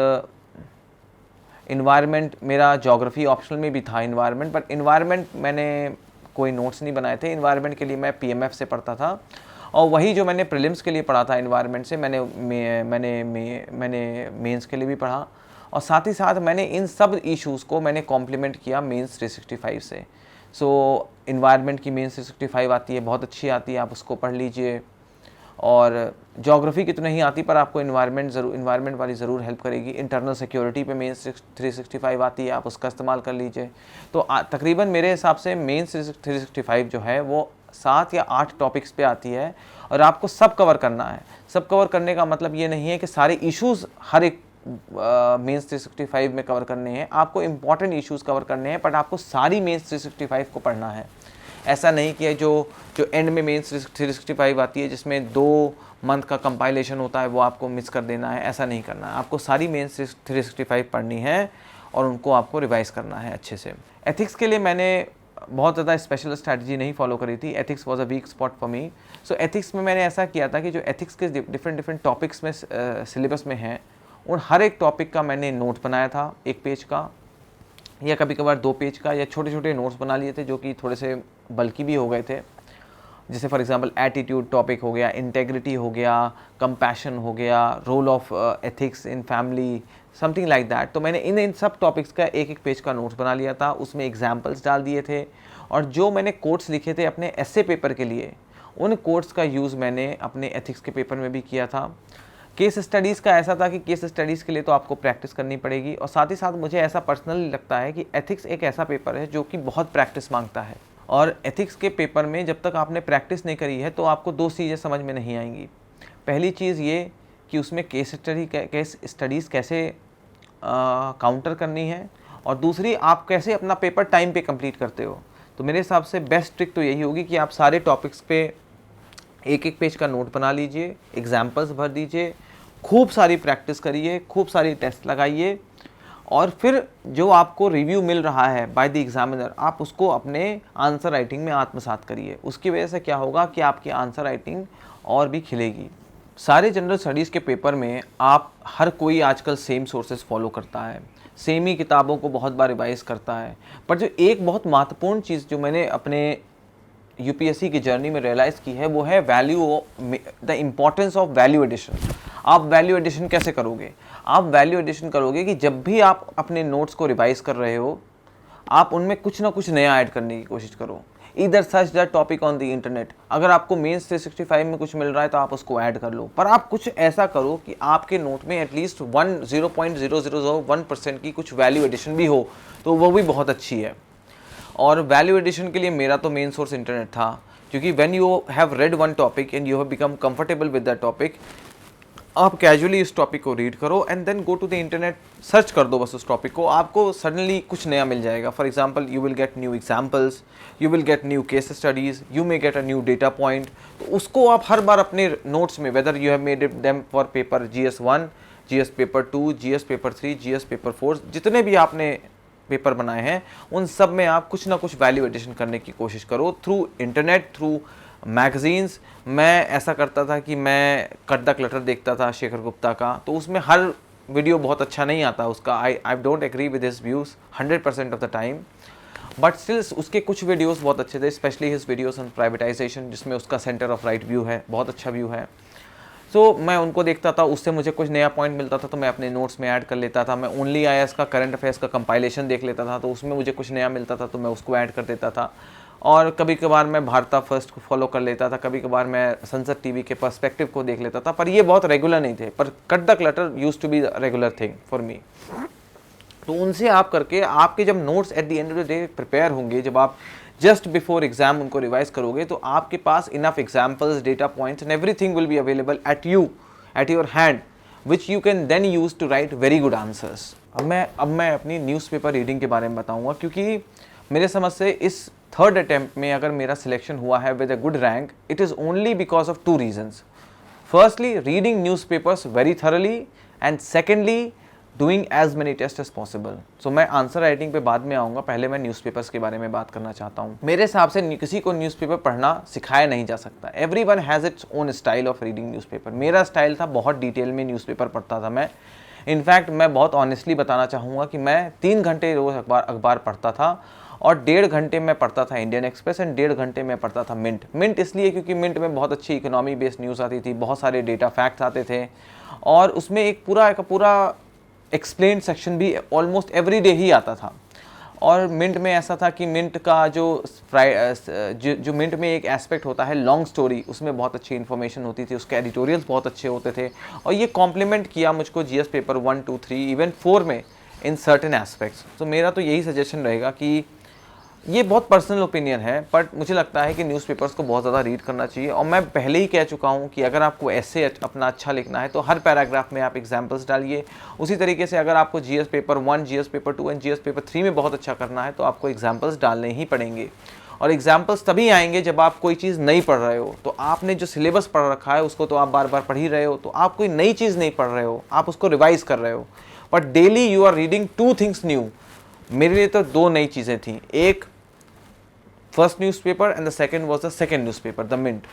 इन्वायरमेंट, मेरा ज्योग्राफी ऑप्शनल में भी था इन्वायरमेंट, पर इन्वायरमेंट मैंने कोई नोट्स नहीं बनाए थे। इन्वायरमेंट के लिए मैं पीएमएफ से पढ़ता था, और वही जो मैंने प्रीलिम्स के लिए पढ़ा था इन्वायरमेंट से, मैंने मेंस के लिए भी पढ़ा, और साथ ही साथ मैंने इन सब इश्यूज़ को मैंने कॉम्प्लीमेंट किया मेंस 365 से। सो इन्वायरमेंट की मेंस 365 आती है, बहुत अच्छी आती है, आप उसको पढ़ लीजिए। और ज्योग्राफी की तो नहीं आती, पर आपको इन्वायरमेंट वाली ज़रूर हेल्प करेगी। इंटरनल सिक्योरिटी पे मेंस 365 आती है, आप उसका इस्तेमाल कर लीजिए। तो तकरीबन मेरे हिसाब से मेंस 365 जो है वो 7 या 8 टॉपिक्स पे आती है, और आपको सब कवर करना है। सब कवर करने का मतलब ये नहीं है कि सारे इश्यूज़ हर एक मेंस 365 में कवर करने हैं, आपको इंपॉर्टेंट इश्यूज़ कवर करने हैं, बट आपको सारी मेंस 365 को पढ़ना है। ऐसा नहीं कि जो एंड में मेंस 365 आती है जिसमें 2 मंथ का कंपाइलेशन होता है, वो आपको मिस कर देना है, ऐसा नहीं करना है। आपको सारी मेंस 365 पढ़नी है, और उनको आपको रिवाइज़ करना है अच्छे से। एथिक्स के लिए मैंने बहुत ज़्यादा स्पेशल स्ट्रैटेजी नहीं फॉलो करी थी। Ethics was a week spot for me. So ethics में मैंने ऐसा किया था कि जो एथिक्स के डिफरेंट टॉपिक्स में सिलेबस में हैं, उन हर एक टॉपिक का मैंने नोट बनाया था, 1 पेज का या कभी कभार 2 पेज का, या छोटे छोटे नोट्स बना लिए थे जो कि थोड़े से बल्कि भी हो गए थे। जैसे फॉर एग्जांपल एटीट्यूड टॉपिक हो गया, इंटेग्रिटी हो गया, कंपैशन हो गया, role of ethics in family, something like that. तो मैंने इन सब टॉपिक्स का एक एक पेज का नोट्स बना लिया था, उसमें एग्जाम्पल्स डाल दिए थे, और जो मैंने कोट्स लिखे थे अपने एस्से पेपर के लिए, उन कोट्स का यूज़ मैंने अपने एथिक्स के पेपर में भी किया था। केस स्टडीज़ का ऐसा था कि केस स्टडीज़ के लिए तो आपको प्रैक्टिस करनी पड़ेगी, और साथ ही साथ मुझे ऐसा पर्सनली लगता है कि एथिक्स एक ऐसा पेपर है जो कि बहुत प्रैक्टिस मांगता है, और एथिक्स के पेपर में जब तक आपने प्रैक्टिस नहीं करी है तो आपको दो चीज़ें समझ में नहीं आएंगी। पहली चीज़ ये कि उसमें केस स्टडीज़ कैसे काउंटर करनी है, और दूसरी आप कैसे अपना पेपर टाइम पे कंप्लीट करते हो। तो मेरे हिसाब से बेस्ट ट्रिक तो यही होगी कि आप सारे टॉपिक्स पे एक एक पेज का नोट बना लीजिए, एग्जाम्पल्स भर दीजिए, खूब सारी प्रैक्टिस करिए, खूब सारी टेस्ट लगाइए, और फिर जो आपको रिव्यू मिल रहा है बाय द एग्जामिनर, आप उसको अपने आंसर राइटिंग में आत्मसात करिए। उसकी वजह से क्या होगा कि आपकी आंसर राइटिंग और भी खिलेगी। सारे जनरल स्टडीज़ के पेपर में आप हर कोई आजकल सेम सोर्सेज फॉलो करता है, सेम ही किताबों को बहुत बार रिवाइज करता है, पर जो एक बहुत महत्वपूर्ण चीज़ जो मैंने अपने यूपीएससी की जर्नी में रियलाइज़ की है वो है the importance of value addition. आप वैल्यू एडिशन कैसे करोगे? आप वैल्यू एडिशन करोगे कि जब भी आप अपने नोट्स को रिवाइज कर रहे हो, आप उनमें कुछ ना कुछ नया ऐड करने की कोशिश करो। इधर search that topic on the internet, अगर आपको मेंस 365 में कुछ मिल रहा है तो आप उसको ऐड कर लो, पर आप कुछ ऐसा करो कि आपके नोट में एटलीस्ट 0.0001% की कुछ वैल्यू एडिशन भी हो, तो वो भी बहुत अच्छी है। और वैल्यू एडिशन के लिए मेरा तो मेन सोर्स इंटरनेट था, क्योंकि when you have read one topic and you have become comfortable with that topic, आप कैजुअली इस टॉपिक को रीड करो and then go to the internet, search कर दो बस उस टॉपिक को, आपको सडनली कुछ नया मिल जाएगा। For example, you will get new examples, you will get new case studies, you may get a new data point. तो उसको आप हर बार अपने नोट्स में, whether you have made it them for paper GS1, GS paper 2, GS paper 3, GS paper 4, जितने भी आपने पेपर बनाए हैं उन सब में आप कुछ ना कुछ वैल्यू एडिशन करने की कोशिश करो थ्रू इंटरनेट, थ्रू मैगजीन्स। मैं ऐसा करता था कि मैं कट द क्लटर देखता था शेखर गुप्ता का, तो उसमें हर वीडियो बहुत अच्छा नहीं आता उसका, I don't agree with his views 100% of the time, but still उसके कुछ वीडियोस बहुत अच्छे थे, specially his videos on privatisation, जिसमें उसका सेंटर ऑफ राइट व्यू है, बहुत अच्छा व्यू है। सो मैं उनको देखता था, उससे मुझे कुछ नया पॉइंट मिलता था तो मैं अपने नोट्स में ऐड कर लेता था। मैं ओनली IAS का करंट अफेयर्स का कंपाइलेशन देख लेता था, तो उसमें मुझे कुछ नया मिलता था तो मैं उसको ऐड कर देता था। और कभी कभार मैं भारता फर्स्ट को फॉलो कर लेता था, कभी कभार मैं संसद टीवी के पर्सपेक्टिव को देख लेता था, पर ये बहुत रेगुलर नहीं थे। पर cut the clutter used to be regular thing for me. तो उनसे आप करके आपके जब notes at the end of the day prepare होंगे, जब आप जस्ट बिफोर एग्जाम उनको रिवाइज करोगे, तो आपके पास enough examples, data points and everything will be available at your hand, which you can then use to write very good answers. अब मैं अपनी न्यूज़पेपर रीडिंग के बारे में बताऊंगा, क्योंकि मेरे समझ से इस थर्ड अटेम्प्ट में अगर मेरा सिलेक्शन हुआ है with a good rank, it is only because of 2 reasons. Firstly, reading newspapers very thoroughly, and secondly, doing as many test as possible. So मैं आंसर राइटिंग पे बाद में आऊँगा, पहले मैं न्यूज़पेपर्स के बारे में बात करना चाहता हूँ। मेरे हिसाब से किसी को न्यूज़पेपर पढ़ना सिखाया नहीं जा सकता। Everyone has its own style of reading newspaper. मेरा स्टाइल था बहुत डिटेल में न्यूज़पेपर पढ़ता था मैं। इनफैक्ट मैं बहुत ऑनेस्टली बताना चाहूँगा कि मैं 3 घंटे रोज़ अखबार पढ़ता था, और 1.5 घंटे में पढ़ता था इंडियन एक्सप्रेस एंड 1.5 घंटे में पढ़ता था मिंट इसलिए क्योंकि मिंट में बहुत अच्छी इकोनॉमी बेस्ड न्यूज़ आती थी, बहुत सारे डेटा फैक्ट्स आते थे, और उसमें एक पूरा एक्सप्लेन सेक्शन भी ऑलमोस्ट एवरी डे ही आता था। और मिंट में ऐसा था कि मिंट का जो मिंट में एक एस्पेक्ट होता है लॉन्ग स्टोरी, उसमें बहुत अच्छी इन्फॉर्मेशन होती थी, उसके एडिटोरियल्स बहुत अच्छे होते थे, और ये कॉम्प्लीमेंट किया मुझको GS पेपर 1, 2, 3 इवन 4 में इन सर्टेन एस्पेक्ट्स। तो मेरा तो यही सजेशन रहेगा कि ये बहुत पर्सनल ओपिनियन है, बट मुझे लगता है कि न्यूज़पेपर्स को बहुत ज़्यादा रीड करना चाहिए। और मैं पहले ही कह चुका हूँ कि अगर आपको ऐसे अपना अच्छा लिखना है तो हर पैराग्राफ में आप एग्जाम्पल्स डालिए। उसी तरीके से अगर आपको GS paper 1, GS paper 2 and GS paper 3 में बहुत अच्छा करना है तो आपको एग्जाम्पल्स डालने ही पड़ेंगे। और एग्जाम्पल्स तभी आएंगे जब आप कोई चीज़ नहीं पढ़ रहे हो। तो आपने जो सिलेबस पढ़ रखा है उसको तो आप बार बार पढ़ ही रहे हो, तो आप कोई नई चीज़ नहीं पढ़ रहे हो, आप उसको रिवाइज कर रहे हो। But daily you are reading 2 things new. मेरे लिए तो 2 नई चीज़ें थी, एक first newspaper and the second was the second newspaper, the Mint.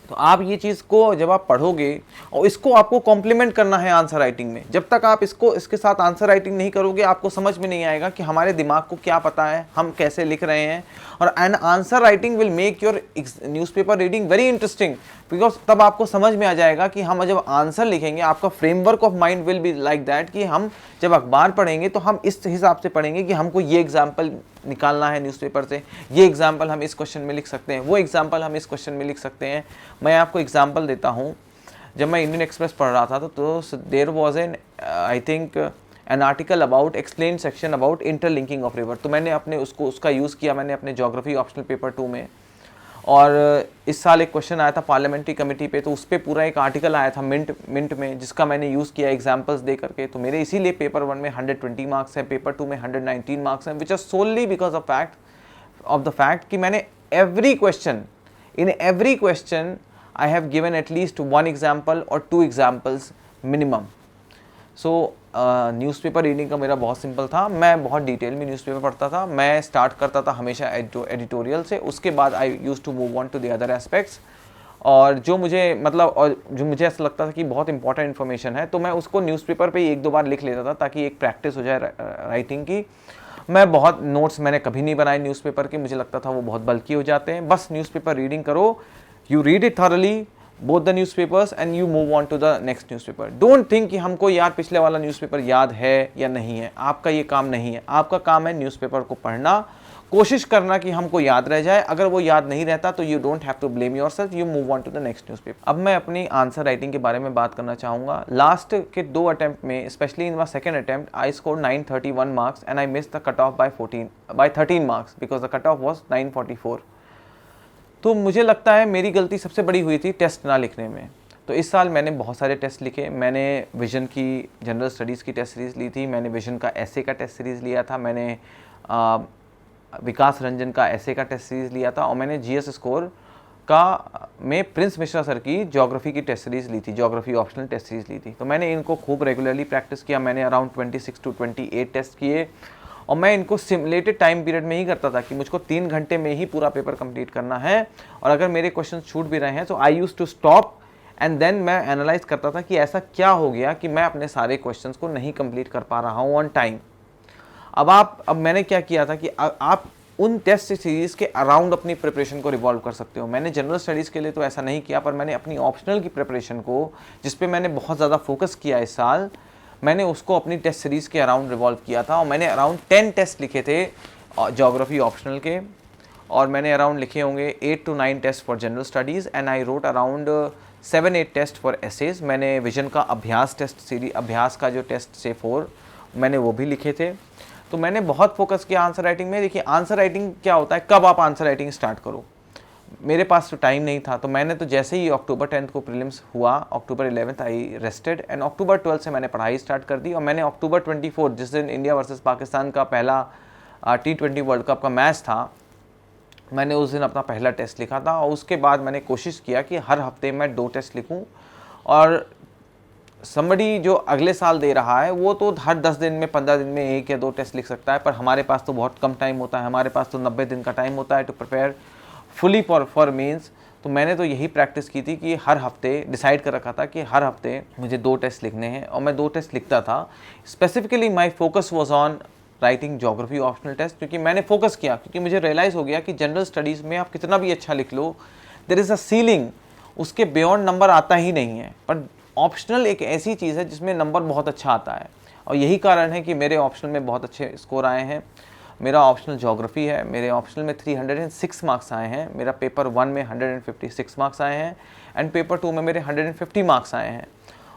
तो आप ये चीज़ को जब आप पढ़ोगे और इसको आपको कॉम्प्लीमेंट करना है आंसर राइटिंग में, जब तक आप इसके साथ आंसर राइटिंग नहीं करोगे आपको समझ में नहीं आएगा कि हमारे दिमाग को क्या पता है, हम कैसे लिख रहे हैं। और an answer writing will make your newspaper reading very interesting, because तब आपको समझ में आ जाएगा कि हम जब आंसर लिखेंगे आपका framework of mind will be like that कि हम जब अखबार पढ़ेंगे तो हम इस हिसाब से पढ़ेंगे कि हमको ये एग्जाम्पल निकालना है न्यूज़पेपर से, ये एग्जाम्पल हम इस क्वेश्चन में लिख सकते हैं, वो एग्जाम्पल हम इस क्वेश्चन में लिख सकते हैं। मैं आपको एग्जाम्पल देता हूँ। जब मैं इंडियन एक्सप्रेस पढ़ रहा था तो there was an I think an article about explain section about interlinking of river, तो मैंने अपने उसका यूज़ किया मैंने अपने ज्योग्राफी ऑप्शनल पेपर 2 में। और इस साल एक क्वेश्चन आया था पार्लियामेंट्री कमेटी पे, तो उस पर पूरा एक आर्टिकल आया था मिंट में, जिसका मैंने यूज़ किया एग्जांपल्स दे करके। तो मेरे इसीलिए पेपर 1 में 120 मार्क्स है, पेपर 2 में 119 मार्क्स हैं, which are solely because of the fact कि मैंने in every question I have given at least 1 example और 2 examples minimum. So newspaper reading का मेरा बहुत सिंपल था, मैं बहुत डिटेल में न्यूज़पेपर पढ़ता था। मैं स्टार्ट करता था हमेशा एडिटोरियल से, उसके बाद I use to move on to the other aspects. और जो मुझे ऐसा लगता था कि बहुत इंपॉर्टेंट इन्फॉर्मेशन है तो मैं उसको न्यूज़पेपर पे 1-2 बार लिख लेता था ताकि एक प्रैक्टिस हो जाए राइटिंग की। मैं बहुत नोट्स मैंने कभी नहीं बनाए न्यूज़पेपर के, मुझे लगता था वो बहुत बल्कि हो जाते हैं। बस न्यूज़पेपर रीडिंग करो, you read it thoroughly both the newspapers and you move on to the next newspaper. Don't think कि हमको यार पिछले वाला न्यूज़पेपर याद है या नहीं है, आपका ये काम नहीं है। आपका काम है न्यूज़पेपर को पढ़ना, कोशिश करना कि हमको याद रह जाए। अगर वो याद नहीं रहता तो you don't have to blame yourself, you move on to the next newspaper. अब मैं अपनी आंसर राइटिंग के बारे में बात करना चाहूँगा। लास्ट के 2 अटेम्प्ट में, specially in my second attempt, I score 931 marks and I miss the cut off by 13 marks because the cut off was 944। तो मुझे लगता है मेरी गलती सबसे बड़ी हुई थी टेस्ट ना लिखने में। तो इस साल मैंने बहुत सारे टेस्ट लिखे। मैंने विजन की जनरल स्टडीज़ की टेस्ट सीरीज़ ली थी, मैंने विजन का एसे का टेस्ट सीरीज़ लिया था, मैंने विकास रंजन का एसे का टेस्ट सीरीज़ लिया था, और मैंने जीएस स्कोर का में प्रिंस मिश्रा सर की ज्योग्राफी की टेस्ट सीरीज़ ली थी, ज्योग्राफी ऑप्शनल टेस्ट सीरीज़ ली थी। तो मैंने इनको खूब रेगुलरली प्रैक्टिस किया। मैंने अराउंड 26 to 28 टेस्ट किए और मैं इनको सिमुलेटेड टाइम पीरियड में ही करता था कि मुझको 3 घंटे में ही पूरा पेपर कंप्लीट करना है। और अगर मेरे क्वेश्चन छूट भी रहे हैं तो I use to stop and then मैं एनालाइज करता था कि ऐसा क्या हो गया कि मैं अपने सारे क्वेश्चंस को नहीं कंप्लीट कर पा रहा हूँ ऑन टाइम। अब मैंने क्या किया था कि आप उन टेस्ट सीरीज़ के अराउंड अपनी प्रिपरेशन को रिवॉल्व कर सकते हो। मैंने जनरल स्टडीज़ के लिए तो ऐसा नहीं किया, पर मैंने अपनी ऑप्शनल की प्रिपरेशन को, जिस पे मैंने बहुत ज़्यादा फोकस किया इस साल, मैंने उसको अपनी टेस्ट सीरीज़ के अराउंड रिवॉल्व किया था। और मैंने अराउंड 10 टेस्ट लिखे थे ज्योग्राफी ऑप्शनल के, और मैंने अराउंड लिखे होंगे 8 to 9 test for general studies and I wrote around 7-8 test for essays. मैंने विजन का अभ्यास टेस्ट सीरीज, अभ्यास का जो टेस्ट से 4 मैंने वो भी लिखे थे। तो मैंने बहुत फोकस किया आंसर राइटिंग में। देखिए आंसर राइटिंग क्या होता है, कब आप आंसर राइटिंग स्टार्ट करो। मेरे पास तो टाइम नहीं था, तो मैंने तो जैसे ही अक्टूबर 10 को प्रीलिम्स हुआ, अक्टूबर 11 आई रेस्टेड एंड अक्टूबर 12 से मैंने पढ़ाई स्टार्ट कर दी। और मैंने अक्टूबर 24 जिस दिन इंडिया वर्सेस पाकिस्तान का पहला T20 वर्ल्ड कप का मैच था, मैंने उस दिन अपना पहला टेस्ट लिखा था। और उसके बाद मैंने कोशिश किया कि हर हफ्ते मैं 2 टेस्ट लिखूं। और समबडी जो अगले साल दे रहा है वो तो हर 10 दिन में 15 दिन में 1 या 2 टेस्ट लिख सकता है, पर हमारे पास तो बहुत कम टाइम होता है। हमारे पास तो 90 दिन का टाइम होता है to prepare fully for mains. तो मैंने तो यही प्रैक्टिस की थी कि हर हफ्ते डिसाइड कर रखा था कि हर हफ्ते मुझे 2 टेस्ट लिखने हैं, और मैं 2 टेस्ट लिखता था। Specifically my focus was on writing geography optional test, क्योंकि मैंने फोकस किया, क्योंकि मुझे रियलाइज़ हो गया कि जनरल स्टडीज़ में आप कितना भी अच्छा लिख लो, देयर इज़ अ सीलिंग, उसके बियॉन्ड नंबर आता ही नहीं है। पर ऑप्शनल एक ऐसी चीज़ है जिसमें नंबर बहुत अच्छा आता है, और यही कारण है कि मेरे ऑप्शनल में बहुत अच्छे स्कोर आए हैं। मेरा ऑप्शनल ज्योग्राफी है, मेरे ऑप्शनल में 306 मार्क्स आए हैं, मेरा पेपर 1 में 156 मार्क्स आए हैं एंड पेपर 2 में मेरे 150 मार्क्स आए हैं।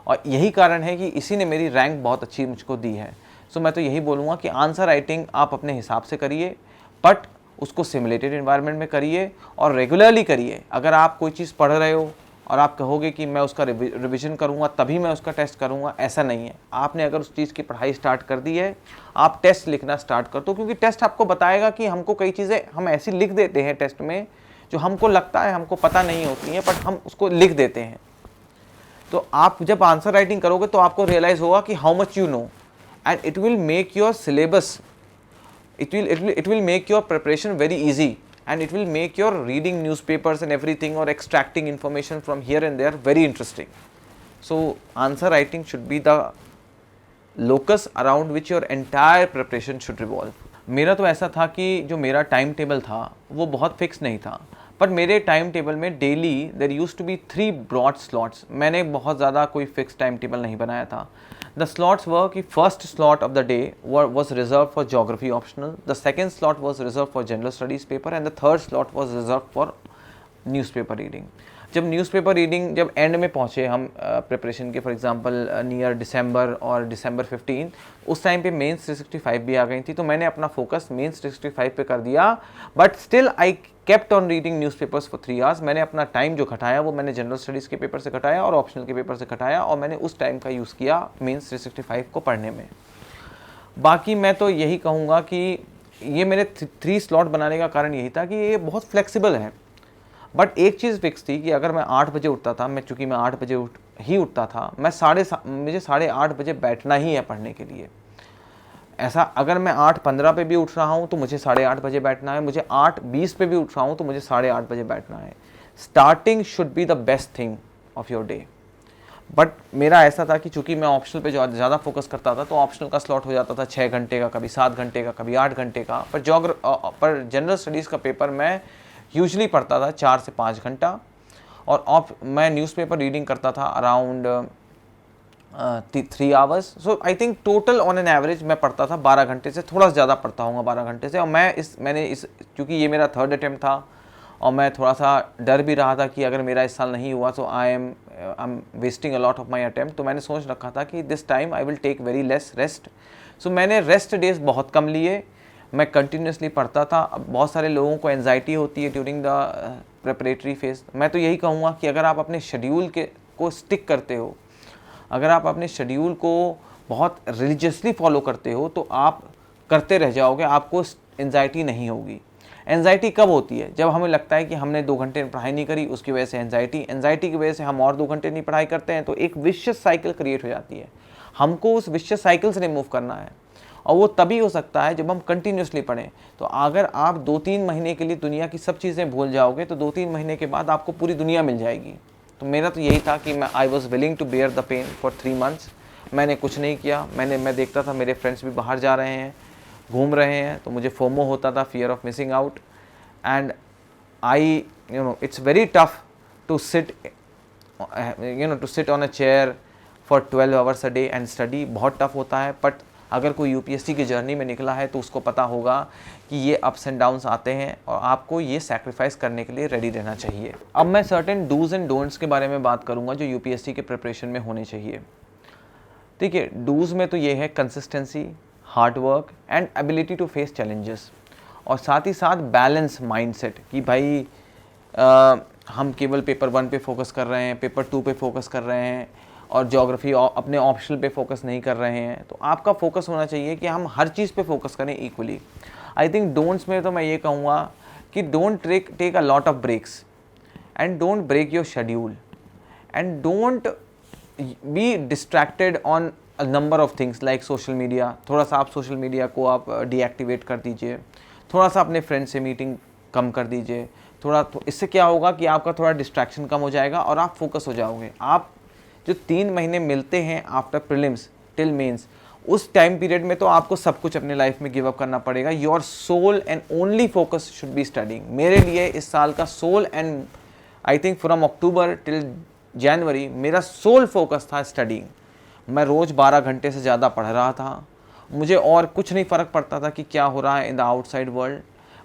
और यही कारण है कि इसी ने मेरी रैंक बहुत अच्छी मुझको दी है। सो मैं तो यही बोलूँगा कि आंसर राइटिंग आप अपने हिसाब से करिए, बट उसको सिमुलेटेड इन्वायरमेंट में करिए और रेगुलरली करिए। अगर आप कोई चीज़ पढ़ रहे हो और आप कहोगे कि मैं उसका रिवीजन करूँगा तभी मैं उसका टेस्ट करूँगा, ऐसा नहीं है। आपने अगर उस चीज़ की पढ़ाई स्टार्ट कर दी है, आप टेस्ट लिखना स्टार्ट कर दो, क्योंकि टेस्ट आपको बताएगा कि हमको कई चीज़ें हम ऐसी लिख देते हैं टेस्ट में जो हमको लगता है हमको पता नहीं होती हैं, बट हम उसको लिख देते हैं। तो आप जब आंसर राइटिंग करोगे तो आपको रियलाइज़ होगा कि how much you know, and it will make your syllabus, it will make your preparation very easy and it will make your reading newspapers and everything or extracting information from here and there very interesting. So answer writing should be the locus around which your entire preparation should revolve. मेरा तो ऐसा था कि जो मेरा टाइम टेबल था वो बहुत फिक्स नहीं था, पर मेरे टाइम टेबल में daily there used to be 3 broad slots. मैंने बहुत ज़्यादा कोई फिक्स टाइम टेबल नहीं बनाया था. द स्लॉट्स वर कि first slot of the day was reserved for geography optional, the second slot was reserved for general studies paper, and the third slot was reserved for newspaper reading. जब न्यूज़पेपर रीडिंग जब एंड में पहुँचे हम प्रिपरेशन के, फॉर एग्जांपल नियर दिसंबर और दिसंबर 15, उस टाइम पे मेंस 365 भी आ गई थी, तो मैंने अपना फोकस मेंस 365 पे कर दिया. But still I kept on reading newspapers for 3 hours. मैंने अपना टाइम जो घटाया वो मैंने जनरल स्टडीज़ के पेपर से घटाया और ऑप्शनल के पेपर से घटाया, और मैंने उस टाइम का यूज़ किया मेंस 365 को पढ़ने में. बाकी मैं तो यही कहूँगा कि ये मेरे 3 स्लॉट बनाने का कारण यही था कि ये बहुत फ्लेक्सिबल है. बट एक चीज़ फिक्स थी कि अगर मैं 8 बजे उठता था, चूँकि मैं 8 बजे उठता था, मुझे 8:30 बजे बैठना ही है पढ़ने के लिए. ऐसा अगर मैं 8:15 पे भी उठ रहा हूँ तो मुझे 8:30 बजे बैठना है, मुझे 8:20 पे भी उठ रहा हूँ तो मुझे 8:30 बजे बैठना है. Starting should be the best thing of your day. But मेरा ऐसा था कि चूँकि मैं ऑप्शनल पे ज़्यादा फोकस करता था, तो ऑप्शनल का स्लॉट हो जाता था 6 घंटे का, कभी 7 घंटे का, कभी 8 घंटे का. पर जनरल स्टडीज़ का पेपर मैं यूजली पढ़ता था 4 से 5 घंटा, और मैं न्यूज़पेपर रीडिंग करता था around 3 hours. So I think total on an average मैं पढ़ता था 12 घंटे से, थोड़ा ज़्यादा पढ़ता हूँ 12 घंटे से. और मैंने क्योंकि ये मेरा 3rd अटैम्प्ट था और मैं थोड़ा सा डर भी रहा था कि अगर मेरा इस साल नहीं हुआ तो I am wasting a lot of my attempt. तो मैंने सोच रखा था कि this time I will take very less rest. So मैंने रेस्ट डेज बहुत कम लिए, मैं कंटिन्यूसली पढ़ता था. अब बहुत सारे लोगों को एंजाइटी होती है ड्यूरिंग द प्रेपरेटरी फेज. मैं तो यही कहूँगा कि अगर आप अपने शेड्यूल को स्टिक करते हो, अगर आप अपने शेड्यूल को बहुत रिलीजियसली फॉलो करते हो तो आप करते रह जाओगे, आपको एंजाइटी नहीं होगी. एंजाइटी कब होती है? जब हमें लगता है कि हमने 2 घंटे पढ़ाई नहीं करी, उसकी वजह से एंजाइटी की वजह से हम और 2 घंटे नहीं पढ़ाई करते हैं, तो एक विशियस साइकिल क्रिएट हो जाती है. हमको उस विशियस साइकिल से रिमूव करना है, और वो तभी हो सकता है जब हम कंटिन्यूसली पढ़ें. तो अगर आप 2-3 महीने के लिए दुनिया की सब चीज़ें भूल जाओगे तो 2-3 महीने के बाद आपको पूरी दुनिया मिल जाएगी. तो मेरा तो यही था कि I was willing to bear the pain for 3 months. मैंने कुछ नहीं किया. मैं देखता था मेरे फ्रेंड्स भी बाहर जा रहे हैं, घूम रहे हैं, तो मुझे फोमो होता था, fear of missing out. And I it's very tough to sit on a chair for 12 hours a day and study. बहुत टफ होता है. बट अगर कोई यूपीएससी की जर्नी में निकला है तो उसको पता होगा कि ये अप्स एंड डाउन्स आते हैं और आपको ये सैक्रिफाइस करने के लिए रेडी रहना चाहिए. अब मैं सर्टेन डूज एंड डोंट्स के बारे में बात करूंगा जो यूपीएससी के प्रिपरेशन में होने चाहिए. ठीक है, डूज में तो ये है consistency, hard work and ability to face challenges, और साथ ही साथ बैलेंस माइंडसेट कि भाई हम केवल पेपर 1 पे फोकस कर रहे हैं, पेपर 2 पे फोकस कर रहे हैं और ज्योग्राफी अपने ऑप्शनल पे फोकस नहीं कर रहे हैं. तो आपका फोकस होना चाहिए कि हम हर चीज़ पे फोकस करें इक्वली. आई थिंक डोंट्स में तो मैं ये कहूँगा कि don't take a lot of breaks and don't break your schedule and don't be distracted on a number of things like social media. थोड़ा सा आप सोशल मीडिया को आप डीएक्टिवेट कर दीजिए, थोड़ा सा अपने फ्रेंड से मीटिंग कम कर दीजिए. इससे क्या होगा कि आपका थोड़ा डिस्ट्रैक्शन कम हो जाएगा और आप फोकस हो जाओगे. आप जो 3 महीने मिलते हैं आफ्टर प्रीलिम्स टिल मेंस, उस टाइम पीरियड में तो आपको सब कुछ अपने लाइफ में गिव अप करना पड़ेगा. Your sole and only focus should be studying. मेरे लिए इस साल का sole and I think from October till January मेरा सोल फोकस था स्टडिंग. मैं रोज़ 12 घंटे से ज़्यादा पढ़ रहा था. मुझे और कुछ नहीं फ़र्क पड़ता था कि क्या हो रहा है इन द आउटसाइड वर्ल्ड.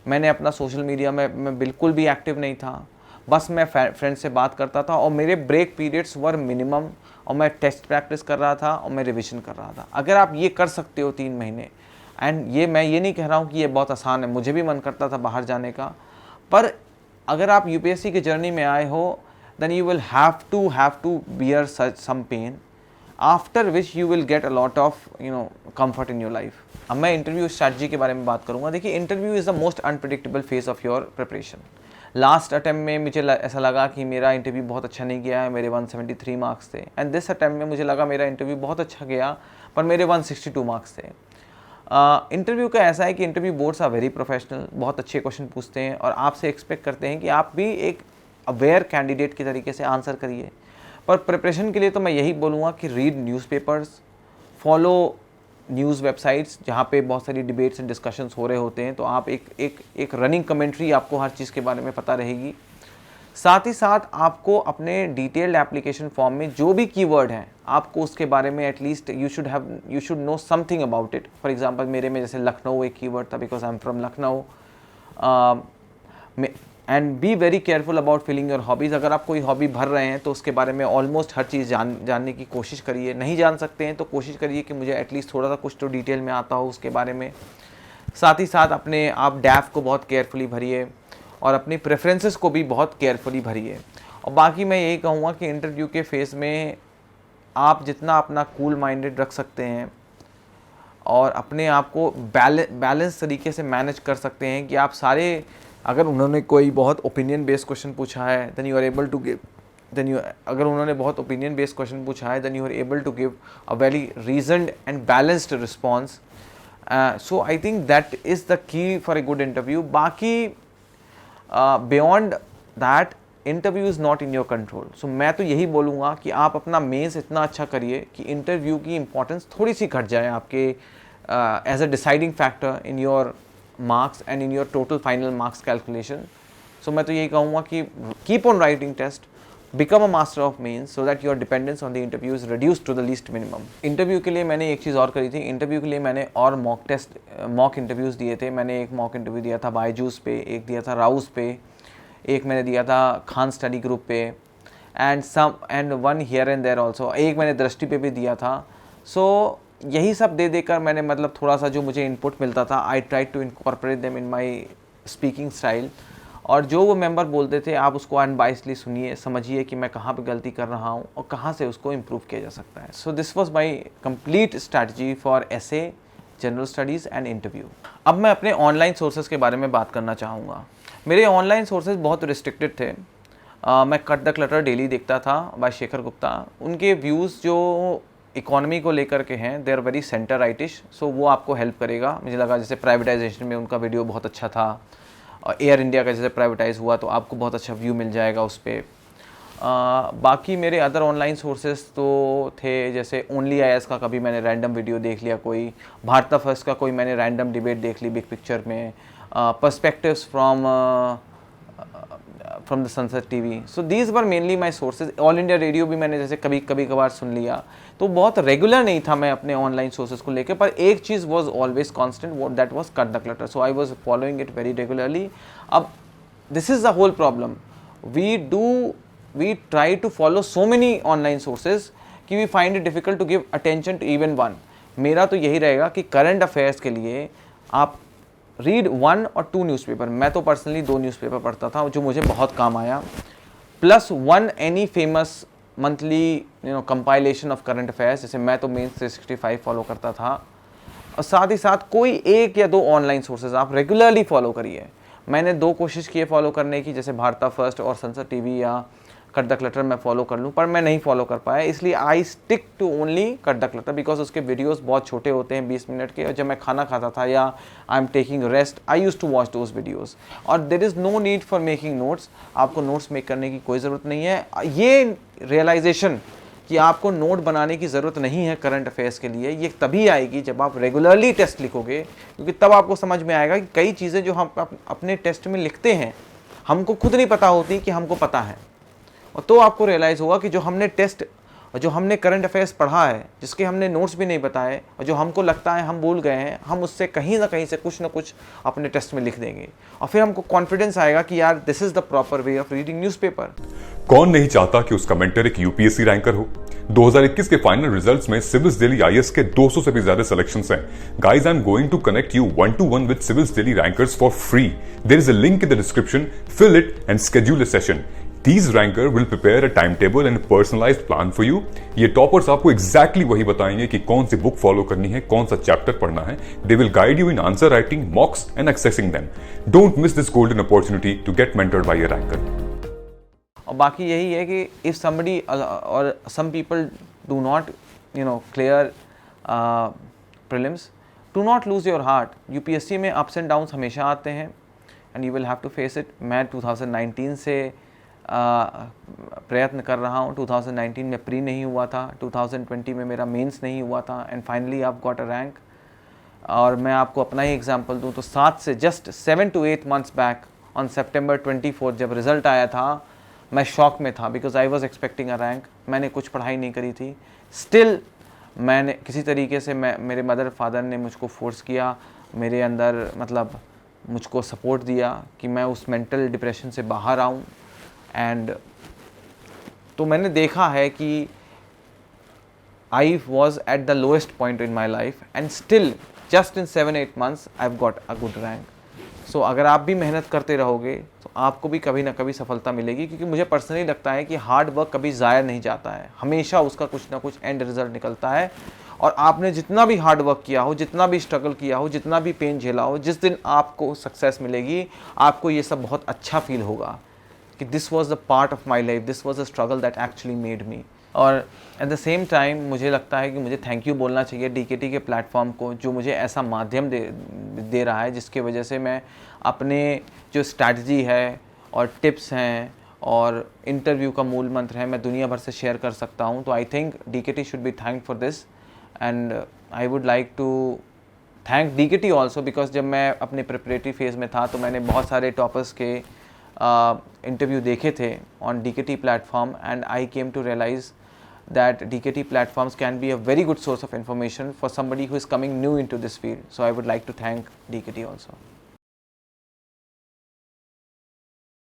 मैंने अपना सोशल मीडिया में मैं बिल्कुल भी एक्टिव नहीं था. बस मैं फ्रेंड से बात करता था और मेरे ब्रेक पीरियड्स वर मिनिमम, और मैं टेस्ट प्रैक्टिस कर रहा था और मैं रिवीजन कर रहा था. अगर आप ये कर सकते हो 3 महीने, एंड मैं ये नहीं कह रहा हूँ कि ये बहुत आसान है, मुझे भी मन करता था बाहर जाने का, पर अगर आप यूपीएससी की जर्नी में आए हो then you will have to bear some pain after which you will get a lot of comfort in your life. अब मैं इंटरव्यू स्ट्रैटेजी के बारे में बात करूँगा. देखिए, interview is the most unpredictable phase of your preparation. Last attempt में मुझे ऐसा लगा कि मेरा इंटरव्यू बहुत अच्छा नहीं गया है, मेरे 173 मार्क्स थे. एंड दिस अटैम्प्ट में मुझे लगा मेरा इंटरव्यू बहुत अच्छा गया पर मेरे 162 मार्क्स थे. इंटरव्यू का ऐसा है कि interview boards are very professional, बहुत अच्छे क्वेश्चन पूछते हैं और आपसे एक्सपेक्ट करते हैं कि आप भी एक अवेयर कैंडिडेट की तरीके से आंसर करिए। पर प्रिपरेशन के लिए तो मैं यही बोलूँगा कि read newspapers, follow news websites जहाँ पे बहुत सारी डिबेट्स एंड डिस्कशंस हो रहे होते हैं, तो आप एक रनिंग कमेंट्री, आपको हर चीज़ के बारे में पता रहेगी। साथ ही साथ आपको अपने डिटेल्ड एप्लीकेशन फॉर्म में जो भी कीवर्ड हैं, आपको उसके बारे में at least you should know something about it. For example मेरे में जैसे लखनऊ एक कीवर्ड था, because I am from Lucknow. And be very careful about filling your hobbies. अगर आप कोई हॉबी भर रहे हैं तो उसके बारे में ऑलमोस्ट हर चीज़ जानने की कोशिश करिए। नहीं जान सकते हैं तो कोशिश करिए कि मुझे एटलीस्ट थोड़ा सा कुछ तो डिटेल में आता हो उसके बारे में। साथ ही साथ अपने आप डैफ को बहुत केयरफुली भरिए और अपनी प्रेफरेंसेस को भी बहुत केयरफुली भरिए। और बाकी मैं यही कहूँगा कि इंटरव्यू के फेज़ में आप जितना अपना कूल माइंडेड रख सकते हैं और अपने आप को बैलेंस तरीके से मैनेज कर सकते हैं कि आप सारे, अगर उन्होंने कोई बहुत ओपिनियन बेस्ड क्वेश्चन पूछा है then you are able to give, अगर उन्होंने बहुत ओपिनियन बेस्ड क्वेश्चन पूछा है then you are able to give a very reasoned and balanced response. So I think that is the key for a good interview. बाकी beyond that interview is not in your control. So मैं तो यही बोलूँगा कि आप अपना मेंस इतना अच्छा करिए कि इंटरव्यू की इंपॉर्टेंस थोड़ी सी घट जाए आपके as a deciding factor in your marks and in your total final marks calculation. So मैं तो यही कहूँगा कि keep on writing test, become a master of means so that your dependence on the interview is reduced to the least minimum। Interview के लिए मैंने एक चीज़ और करी थी। इंटरव्यू के लिए मैंने और मॉक इंटरव्यूज़ दिए थे। मैंने एक मॉक इंटरव्यू दिया था बायजूस पे, एक दिया था राउस पे, एक मैंने दिया था खान स्टडी ग्रुप पे, and one here and there also, एक मैंने दृष्टि पे भी दिया था। सो यही सब दे देकर मैंने मतलब थोड़ा सा जो मुझे इनपुट मिलता था, I try to incorporate them in my speaking style. और जो वो मेंबर बोलते थे आप उसको अनबाइसली सुनिए, समझिए कि मैं कहाँ पे गलती कर रहा हूँ और कहाँ से उसको इम्प्रूव किया जा सकता है। So this was my complete strategy for essay, general studies and interview. अब मैं अपने ऑनलाइन सोर्सेज के बारे में बात करना चाहूँगा। मेरे ऑनलाइन सोर्सेज बहुत रिस्ट्रिक्टेड थे। मैं कट द क्लटर डेली देखता था बाय शेखर गुप्ता। उनके व्यूज़ जो इकोनॉमी को लेकर के हैं दे आर वेरी सेंटर राइटिश, सो वो आपको हेल्प करेगा। मुझे लगा जैसे प्राइवेटाइजेशन में उनका वीडियो बहुत अच्छा था, और एयर इंडिया का जैसे प्राइवेटाइज हुआ तो आपको बहुत अच्छा व्यू मिल जाएगा उस पर। बाकी मेरे अदर ऑनलाइन सोर्सेज तो थे, जैसे ओनली आईएएस का कभी मैंने रैंडम वीडियो देख लिया, कोई भारत फर्स्ट का कोई मैंने रैंडम डिबेट देख ली बिग पिक्चर में, perspectives from the sunset TV. So these were mainly my sources. All India radio भी मैंने जैसे कभी कभार सुन लिया, तो बहुत रेगुलर नहीं था मैं अपने ऑनलाइन सोर्सेज को लेकर। पर एक चीज़ वॉज ऑलवेज कॉन्स्टेंट, वो that was cut the clutter. So I was following it very regularly. अब this is the whole problem, we try to follow so many online sources कि we find it difficult to give attention to even one. मेरा तो यही रहेगा कि करंट अफेयर्स के लिए आप रीड 1 और 2 न्यूज़पेपर। मैं तो पर्सनली 2 न्यूज़पेपर पढ़ता था जो मुझे बहुत काम आया, plus 1 any famous monthly compilation of current affairs. जैसे मैं तो मेंस 365 फॉलो करता था, और साथ ही साथ कोई 1 या 2 ऑनलाइन सोर्सेज आप रेगुलरली फॉलो करिए। मैंने 2 कोशिश की है फॉलो करने की, जैसे भारत फर्स्ट और सनसेट टीवी या कट द क्लटर मैं फॉलो कर लूँ, पर मैं नहीं फॉलो कर पाया। इसलिए I stick to only cut the clutter, because उसके वीडियोस बहुत छोटे होते हैं, 20 मिनट के। और जब मैं खाना खाता था या I am taking rest, I use to watch those videos. और there is no need for making notes, आपको नोट्स मेक करने की कोई ज़रूरत नहीं है। ये रियलाइजेशन कि आपको नोट बनाने की ज़रूरत नहीं है करंट अफेयर्स के लिए, ये तभी आएगी जब आप रेगुलरली टेस्ट लिखोगे, क्योंकि तब आपको समझ में आएगा कि कई चीज़ें जो हम अपने टेस्ट में लिखते हैं हमको खुद नहीं पता होती कि हमको पता है। और तो आपको रियलाइज़ होगा कि जो हमने टेस्ट और जो हमने करंट अफेयर्स पढ़ा है, जिसके हमने नोट्स भी नहीं बताए और जो हमको लगता है हम भूल गए हैं, हम उससे कहीं ना कहीं से कुछ ना कुछ अपने टेस्ट में लिख देंगे, और फिर हमको कॉन्फिडेंस आएगा कि यार this is the proper way of reading newspaper. कौन नहीं चाहता कि उसका मेंटर एक यूपीएससी रैंकर हो। 2021 के फाइनल रिजल्ट्स में सिविल्स दिल्ली आईएएस के 200 से भी ज्यादा सिलेक्शंस हैं। Guys, I am going to connect you 1-to-1 with civils Delhi rankers for free. There is a link in the description, fill it and schedule a session. These ranker will prepare a timetable and a personalized plan for you। ये टॉपर्स आपको एग्जैक्टली वही बताएंगे कि कौन सी बुक फॉलो करनी है, कौन सा चैप्टर पढ़ना है। They will guide you in answer writing, mocks and accessing them। Don't miss this golden opportunity to get mentored by a ranker। और बाकी यही है कि if somebody or some people do not clear prelims, do not lose your heart. UPSC में अप्स एंड डाउन्स हमेशा आते हैं and you will have to face it. मैं 2019 से प्रयत्न कर रहा हूँ। 2019 में प्री नहीं हुआ था, 2020 में मेरा मेंस नहीं हुआ था and finally I got a rank. और मैं आपको अपना ही एग्जांपल दूँ तो 7 to 8 months back on September 24 जब रिज़ल्ट आया था, मैं शॉक में था because I was expecting a rank. मैंने कुछ पढ़ाई नहीं करी थी, स्टिल मैंने किसी तरीके से मेरे मदर फादर ने मुझको फोर्स किया, मेरे अंदर मतलब मुझको सपोर्ट दिया कि मैं उस मेंटल डिप्रेशन से बाहर आऊँ। एंड तो मैंने देखा है कि I was at the lowest point in my life and still just in 7-8 months I've got a good rank. So अगर आप भी मेहनत करते रहोगे तो आपको भी कभी ना कभी सफलता मिलेगी, क्योंकि मुझे पर्सनली लगता है कि हार्ड वर्क कभी ज़ाया नहीं जाता है, हमेशा उसका कुछ ना कुछ एंड रिजल्ट निकलता है। और आपने जितना भी हार्ड वर्क किया हो, जितना भी स्ट्रगल किया हो, जितना भी पेन झेला हो, जिस दिन आपको सक्सेस मिलेगी आपको ये सब बहुत अच्छा फील होगा कि this was the part of my life, this was the struggle that actually made me. और एट द सेम टाइम मुझे लगता है कि मुझे थैंक यू बोलना चाहिए डीकेटी के प्लेटफॉर्म को, जो मुझे ऐसा माध्यम दे रहा है जिसके वजह से मैं अपने जो स्ट्रैटेजी है और टिप्स हैं और इंटरव्यू का मूल मंत्र है, मैं दुनिया भर से शेयर कर सकता हूँ। तो I think DKT should be thank for this and I would like to thank DKT also because जब मैं अपने प्रिपरेटरी फेज़ में था तो मैंने बहुत सारे टॉपर्स के इंटरव्यू देखे थे on DKT platform and I came to realise that DKT platforms can be a very good source of information for somebody who is coming new into this field. So I would like to thank DKT also.